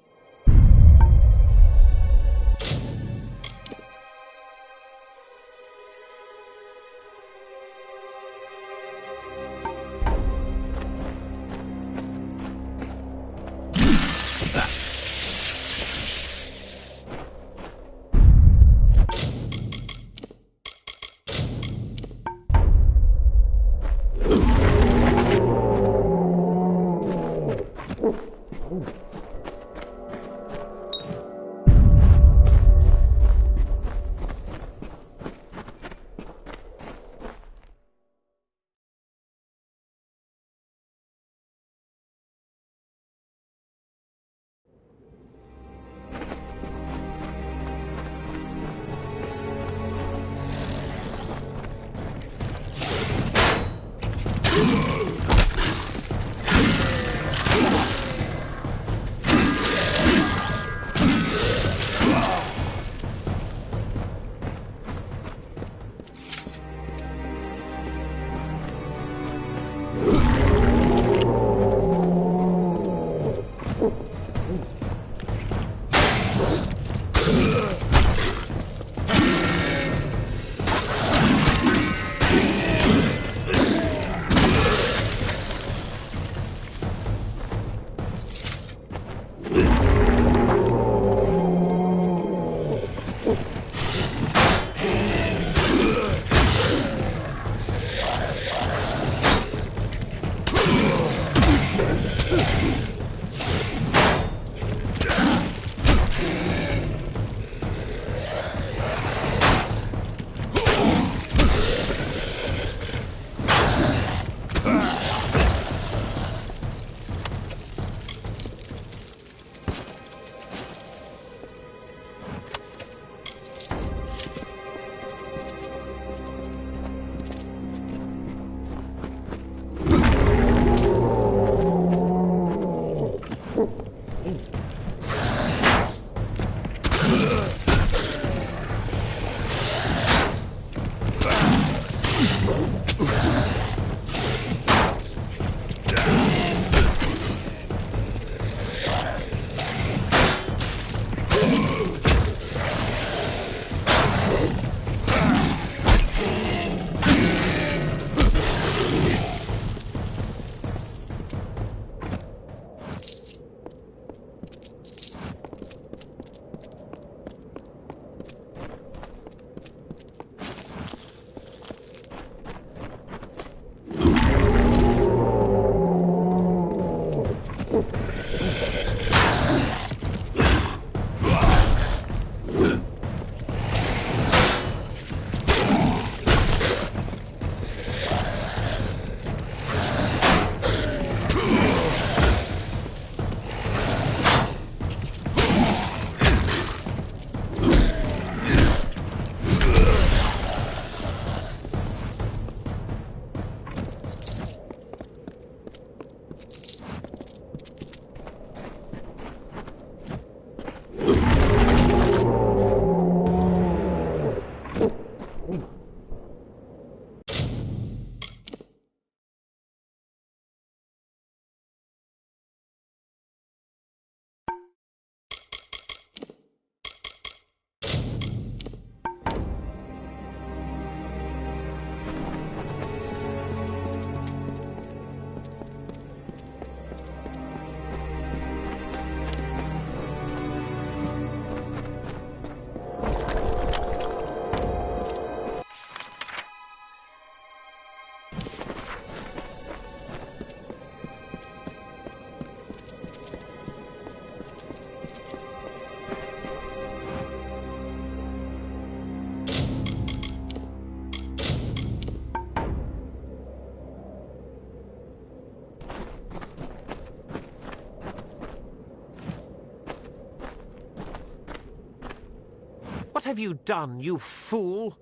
What have you done, you fool?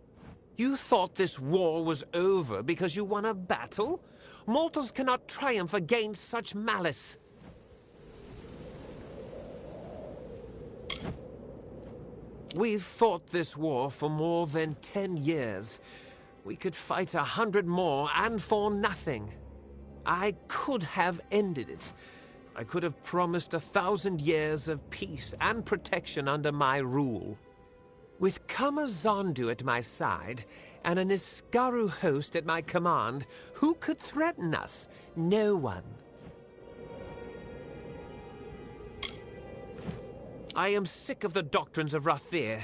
You thought this war was over because you won a battle? Mortals cannot triumph against such malice. We've fought this war for more than 10 years. We could fight 100 more, and for nothing. I could have ended it. I could have promised 1,000 years of peace and protection under my rule. With Kamazandu at my side, and an Iskaru host at my command, who could threaten us? No one. I am sick of the doctrines of Rathir.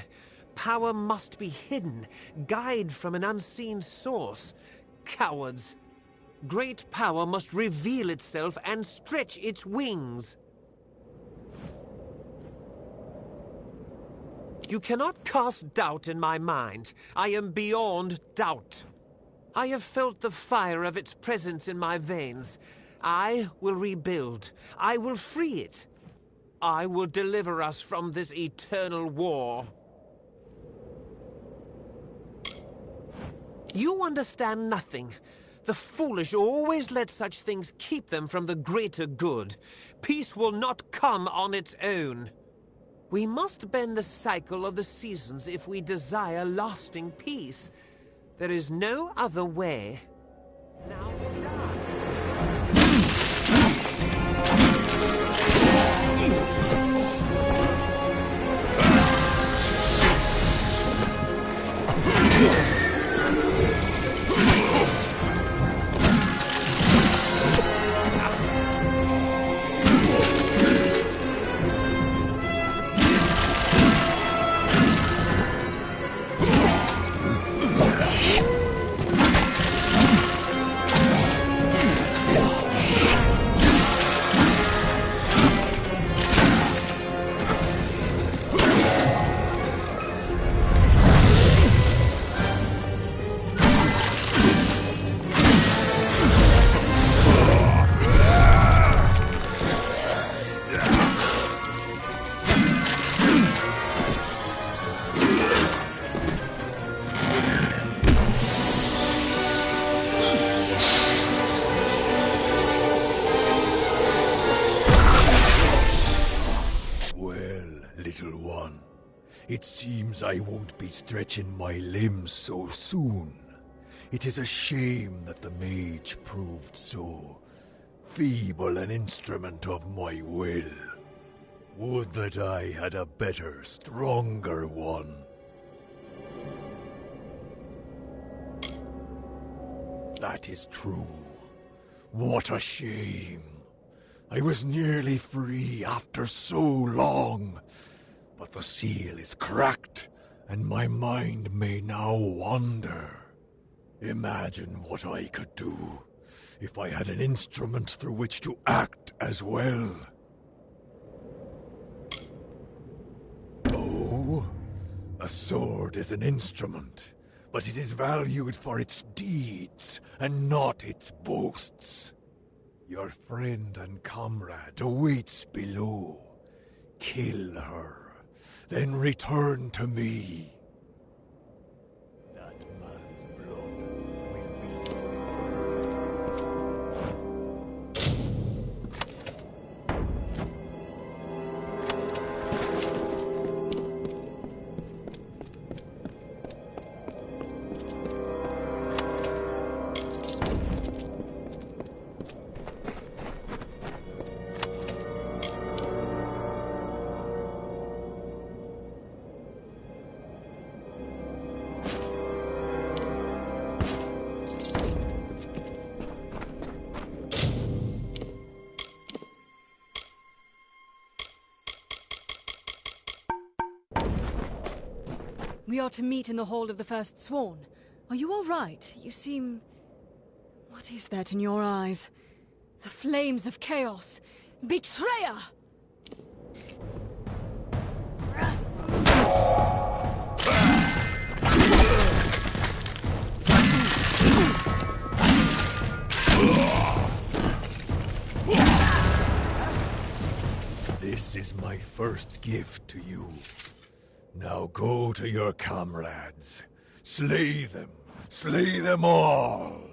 Power must be hidden, guide from an unseen source. Cowards. Great power must reveal itself and stretch its wings. You cannot cast doubt in my mind. I am beyond doubt. I have felt the fire of its presence in my veins. I will rebuild. I will free it. I will deliver us from this eternal war. You understand nothing. The foolish always let such things keep them from the greater good. Peace will not come on its own. We must bend the cycle of the seasons if we desire lasting peace. There is no other way. Now die. It seems I won't be stretching my limbs so soon. It is a shame that the mage proved so feeble an instrument of my will. Would that I had a better, stronger one. That is true. What a shame. I was nearly free after so long. But the seal is cracked, and my mind may now wander. Imagine what I could do if I had an instrument through which to act as well. Oh, a sword is an instrument, but it is valued for its deeds and not its boasts. Your friend and comrade awaits below. Kill her. Then return to me. That man's blood will be We are to meet in the Hall of the First Sworn. Are you all right? You seem... What is that in your eyes? The flames of chaos! Betrayer! This is my first gift to you. Now go to your comrades. Slay them. Slay them all.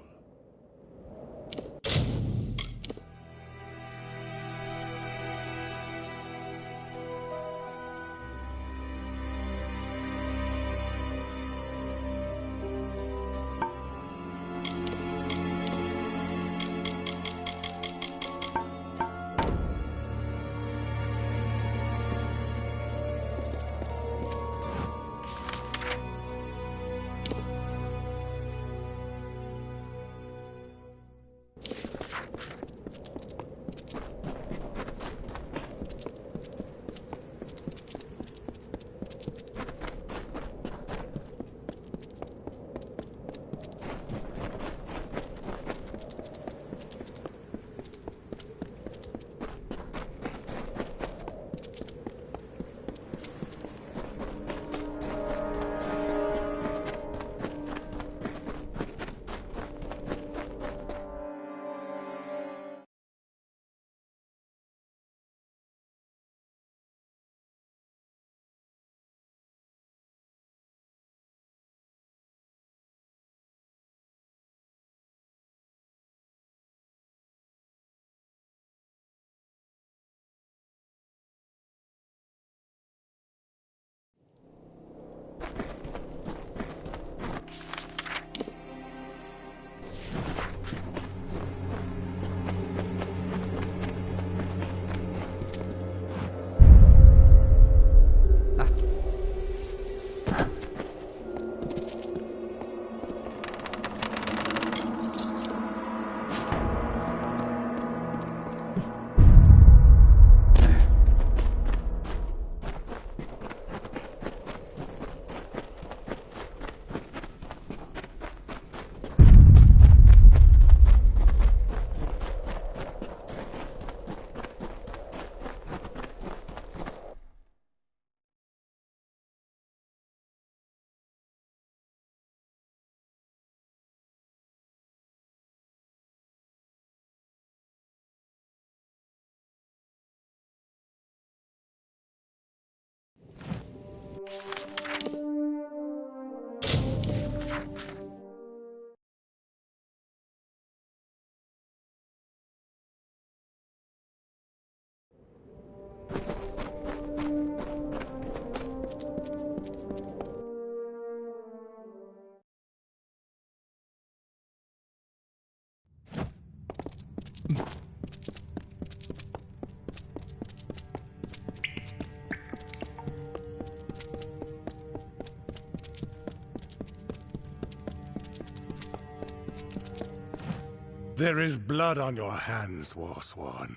There is blood on your hands, Warsworn.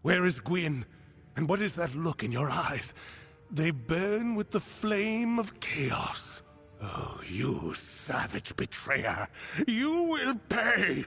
Where is Gwyn? And what is that look in your eyes? They burn with the flame of chaos. Oh, you savage betrayer! You will pay!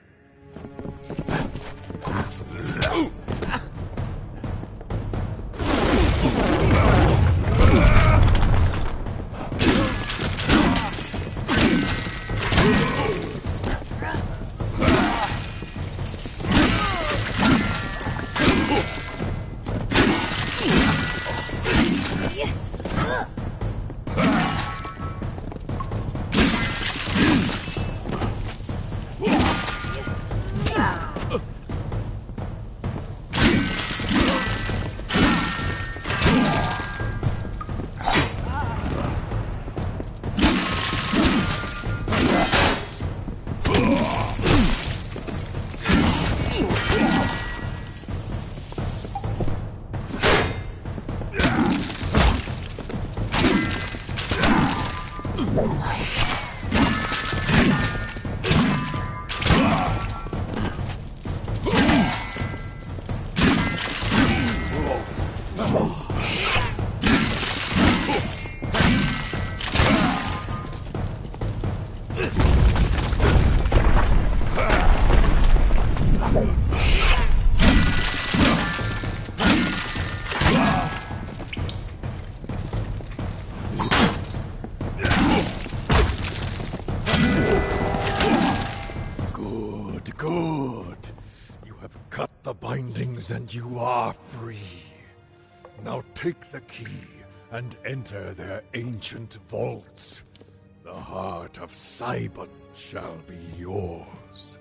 Good. You have cut the bindings and you are free. Now take the key and enter their ancient vaults. The heart of Cybon shall be yours.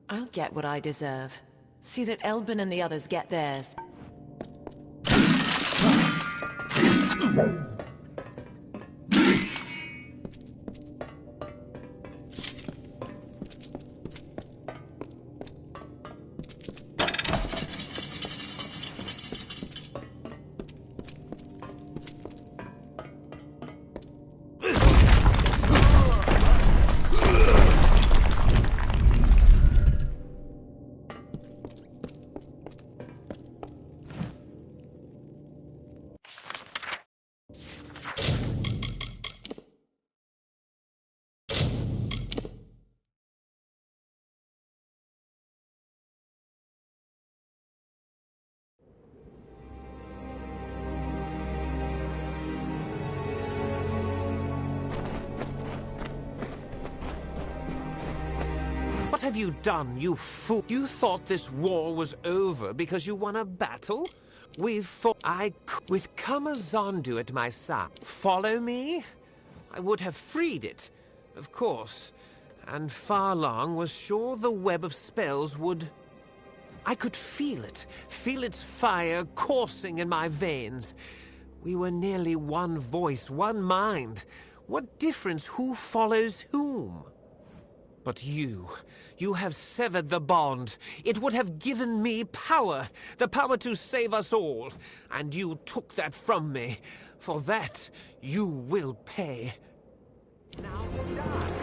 I'll get what I deserve. See that Elbin and the others get theirs. What have you done, you fool? You thought this war was over because you won a battle? We've fought... with Kamazandu at my side. Follow me? I would have freed it, of course. And Farlong was sure the web of spells would... I could feel its fire coursing in my veins. We were nearly one voice, one mind. What difference who follows whom? But you have severed the bond. It would have given me power, the power to save us all. And you took that from me. For that, you will pay. Now die!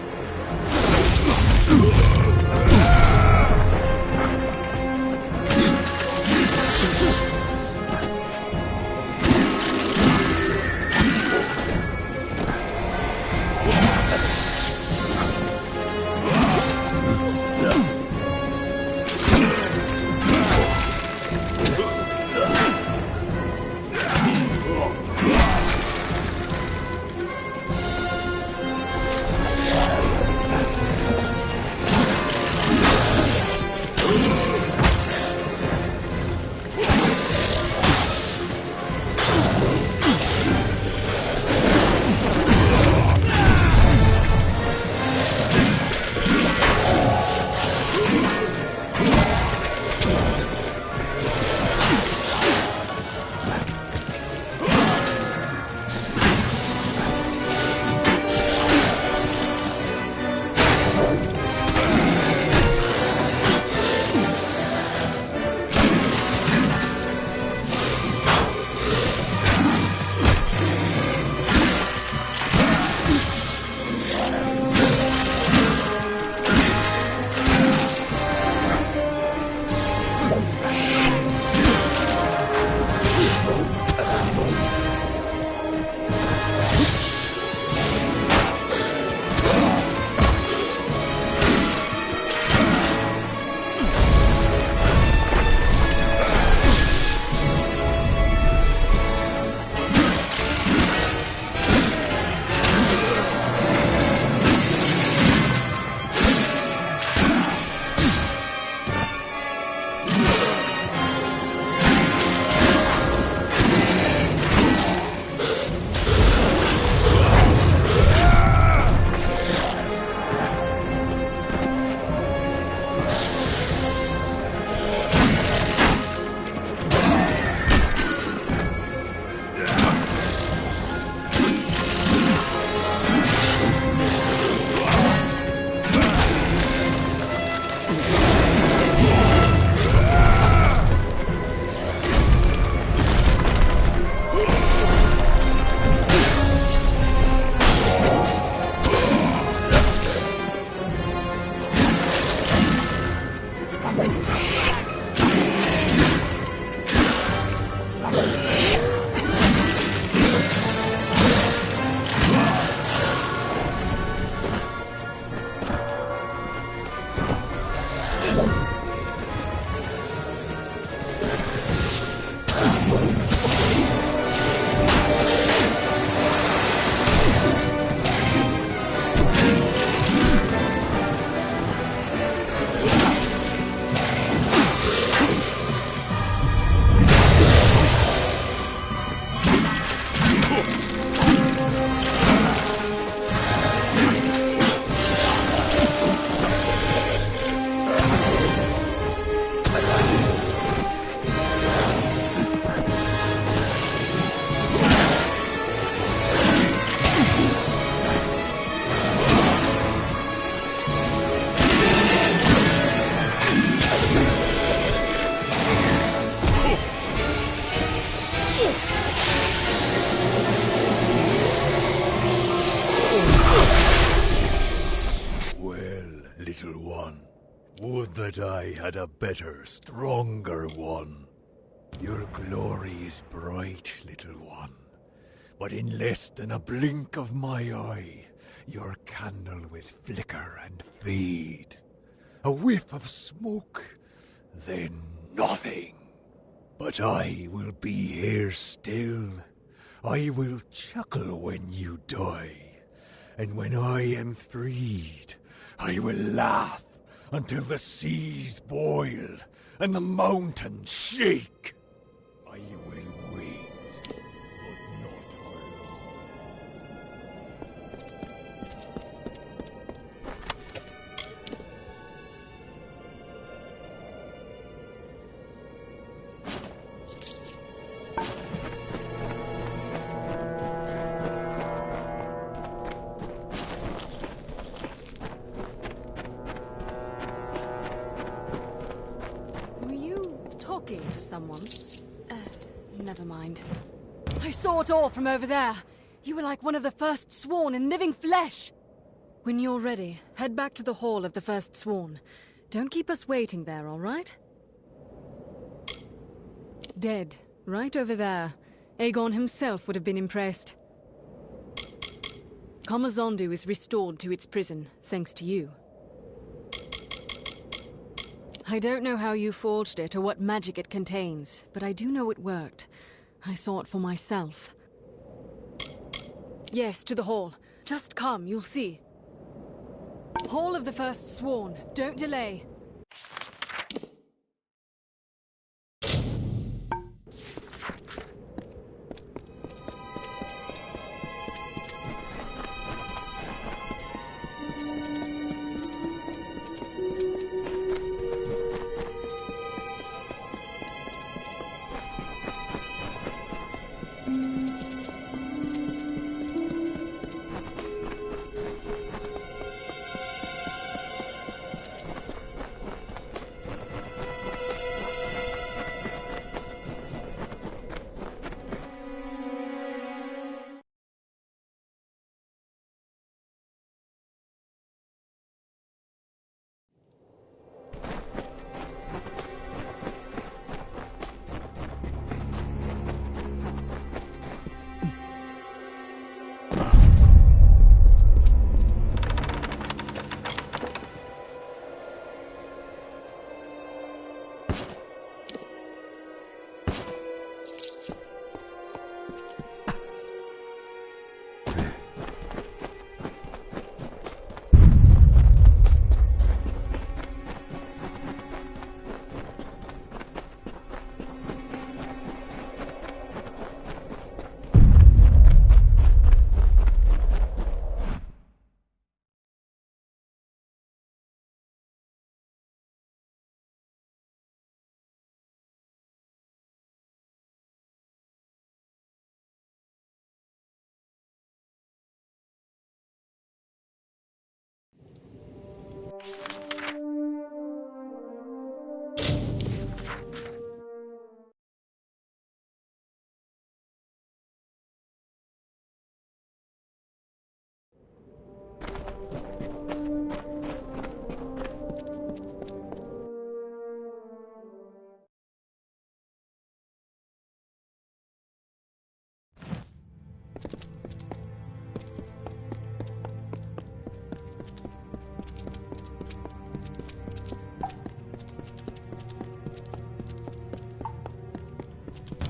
Would that I had a better, stronger one. Your glory is bright, little one. But in less than a blink of my eye, your candle will flicker and fade. A whiff of smoke, then nothing. But I will be here still. I will chuckle when you die. And when I am freed, I will laugh until the seas boil and the mountains shake. I will wait, but not for To someone. Never mind. I saw it all from over there. You were like one of the First Sworn in living flesh. When you're ready, head back to the Hall of the First Sworn. Don't keep us waiting there, all right? Dead. Right over there. Aegon himself would have been impressed. Kamazondu is restored to its prison, thanks to you. I don't know how you forged it or what magic it contains, but I do know it worked. I saw it for myself. Yes, to the hall. Just come, you'll see. Hall of the First Sworn. Don't delay.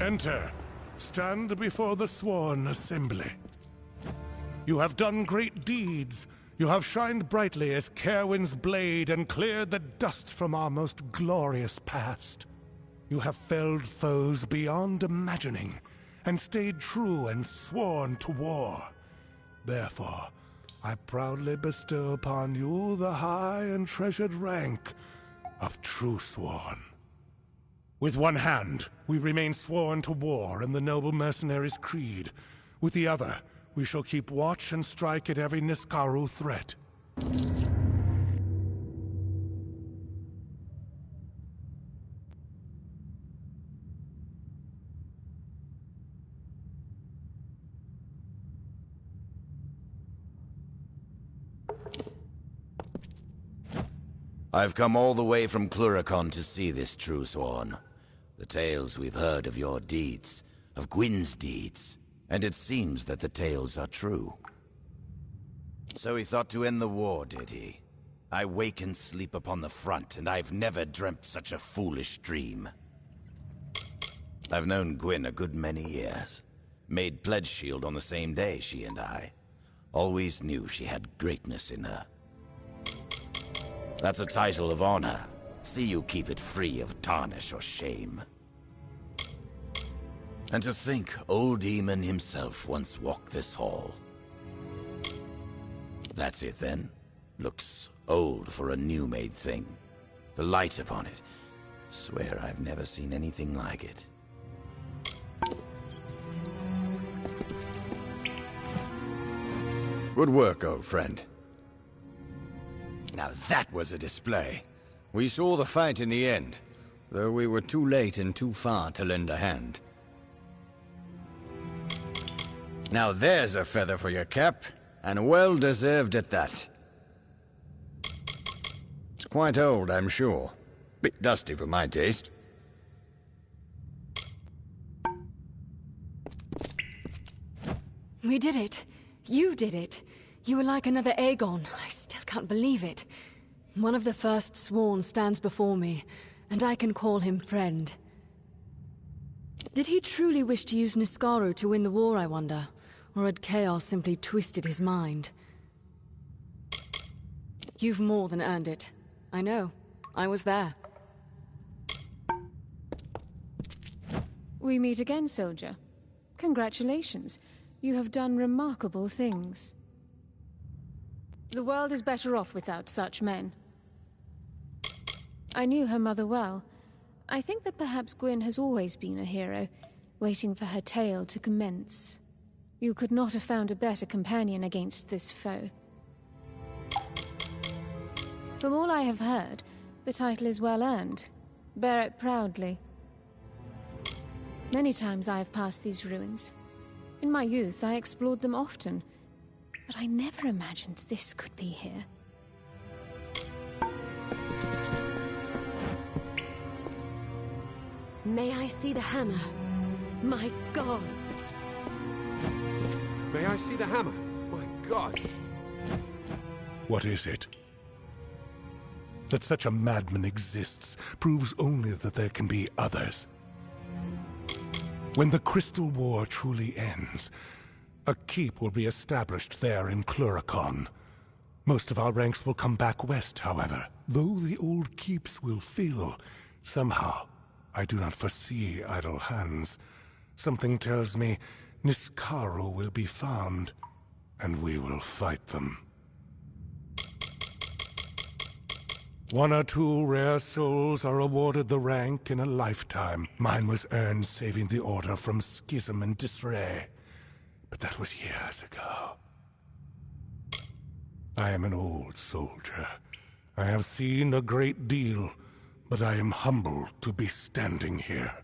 Enter. Stand before the sworn assembly. You have done great deeds. You have shined brightly as Caerwyn's blade and cleared the dust from our most glorious past. You have felled foes beyond imagining, and stayed true and sworn to war. Therefore, I proudly bestow upon you the high and treasured rank of True Sworn. With one hand, we remain sworn to war in the noble mercenary's creed. With the other, we shall keep watch and strike at every Niskaru threat. I've come all the way from Cluricon to see this True Sworn. The tales we've heard of your deeds, of Gwyn's deeds, and it seems that the tales are true. So he thought to end the war, did he? I wake and sleep upon the front, and I've never dreamt such a foolish dream. I've known Gwyn a good many years. Made pledge shield on the same day, she and I. Always knew she had greatness in her. That's a title of honor. See you keep it free of tarnish or shame. And to think old Eamon himself once walked this hall. That's it then. Looks old for a new-made thing. The light upon it. Swear I've never seen anything like it. Good work, old friend. Now that was a display. We saw the fight in the end, though we were too late and too far to lend a hand. Now there's a feather for your cap, and well deserved at that. It's quite old, I'm sure. Bit dusty for my taste. We did it. You did it. You were like another Aegon. I still can't believe it. One of the first sworn stands before me, and I can call him friend. Did he truly wish to use Niskaru to win the war, I wonder? Or had chaos simply twisted his mind? You've more than earned it. I know. I was there. We meet again, soldier. Congratulations. You have done remarkable things. The world is better off without such men. I knew her mother well. I think that perhaps Gwyn has always been a hero, waiting for her tale to commence. You could not have found a better companion against this foe. From all I have heard, the title is well earned. Bear it proudly. Many times I have passed these ruins. In my youth, I explored them often, but I never imagined this could be here. May I see the hammer? My gods! May I see the hammer? My gods! What is it? That such a madman exists proves only that there can be others. When the Crystal War truly ends, a keep will be established there in Cluricon. Most of our ranks will come back west, however. Though the old keeps will fill, somehow, I do not foresee idle hands. Something tells me Niskaru will be found, and we will fight them. One or two rare souls are awarded the rank in a lifetime. Mine was earned saving the Order from schism and disarray. But that was years ago. I am an old soldier. I have seen a great deal, but I am humbled to be standing here.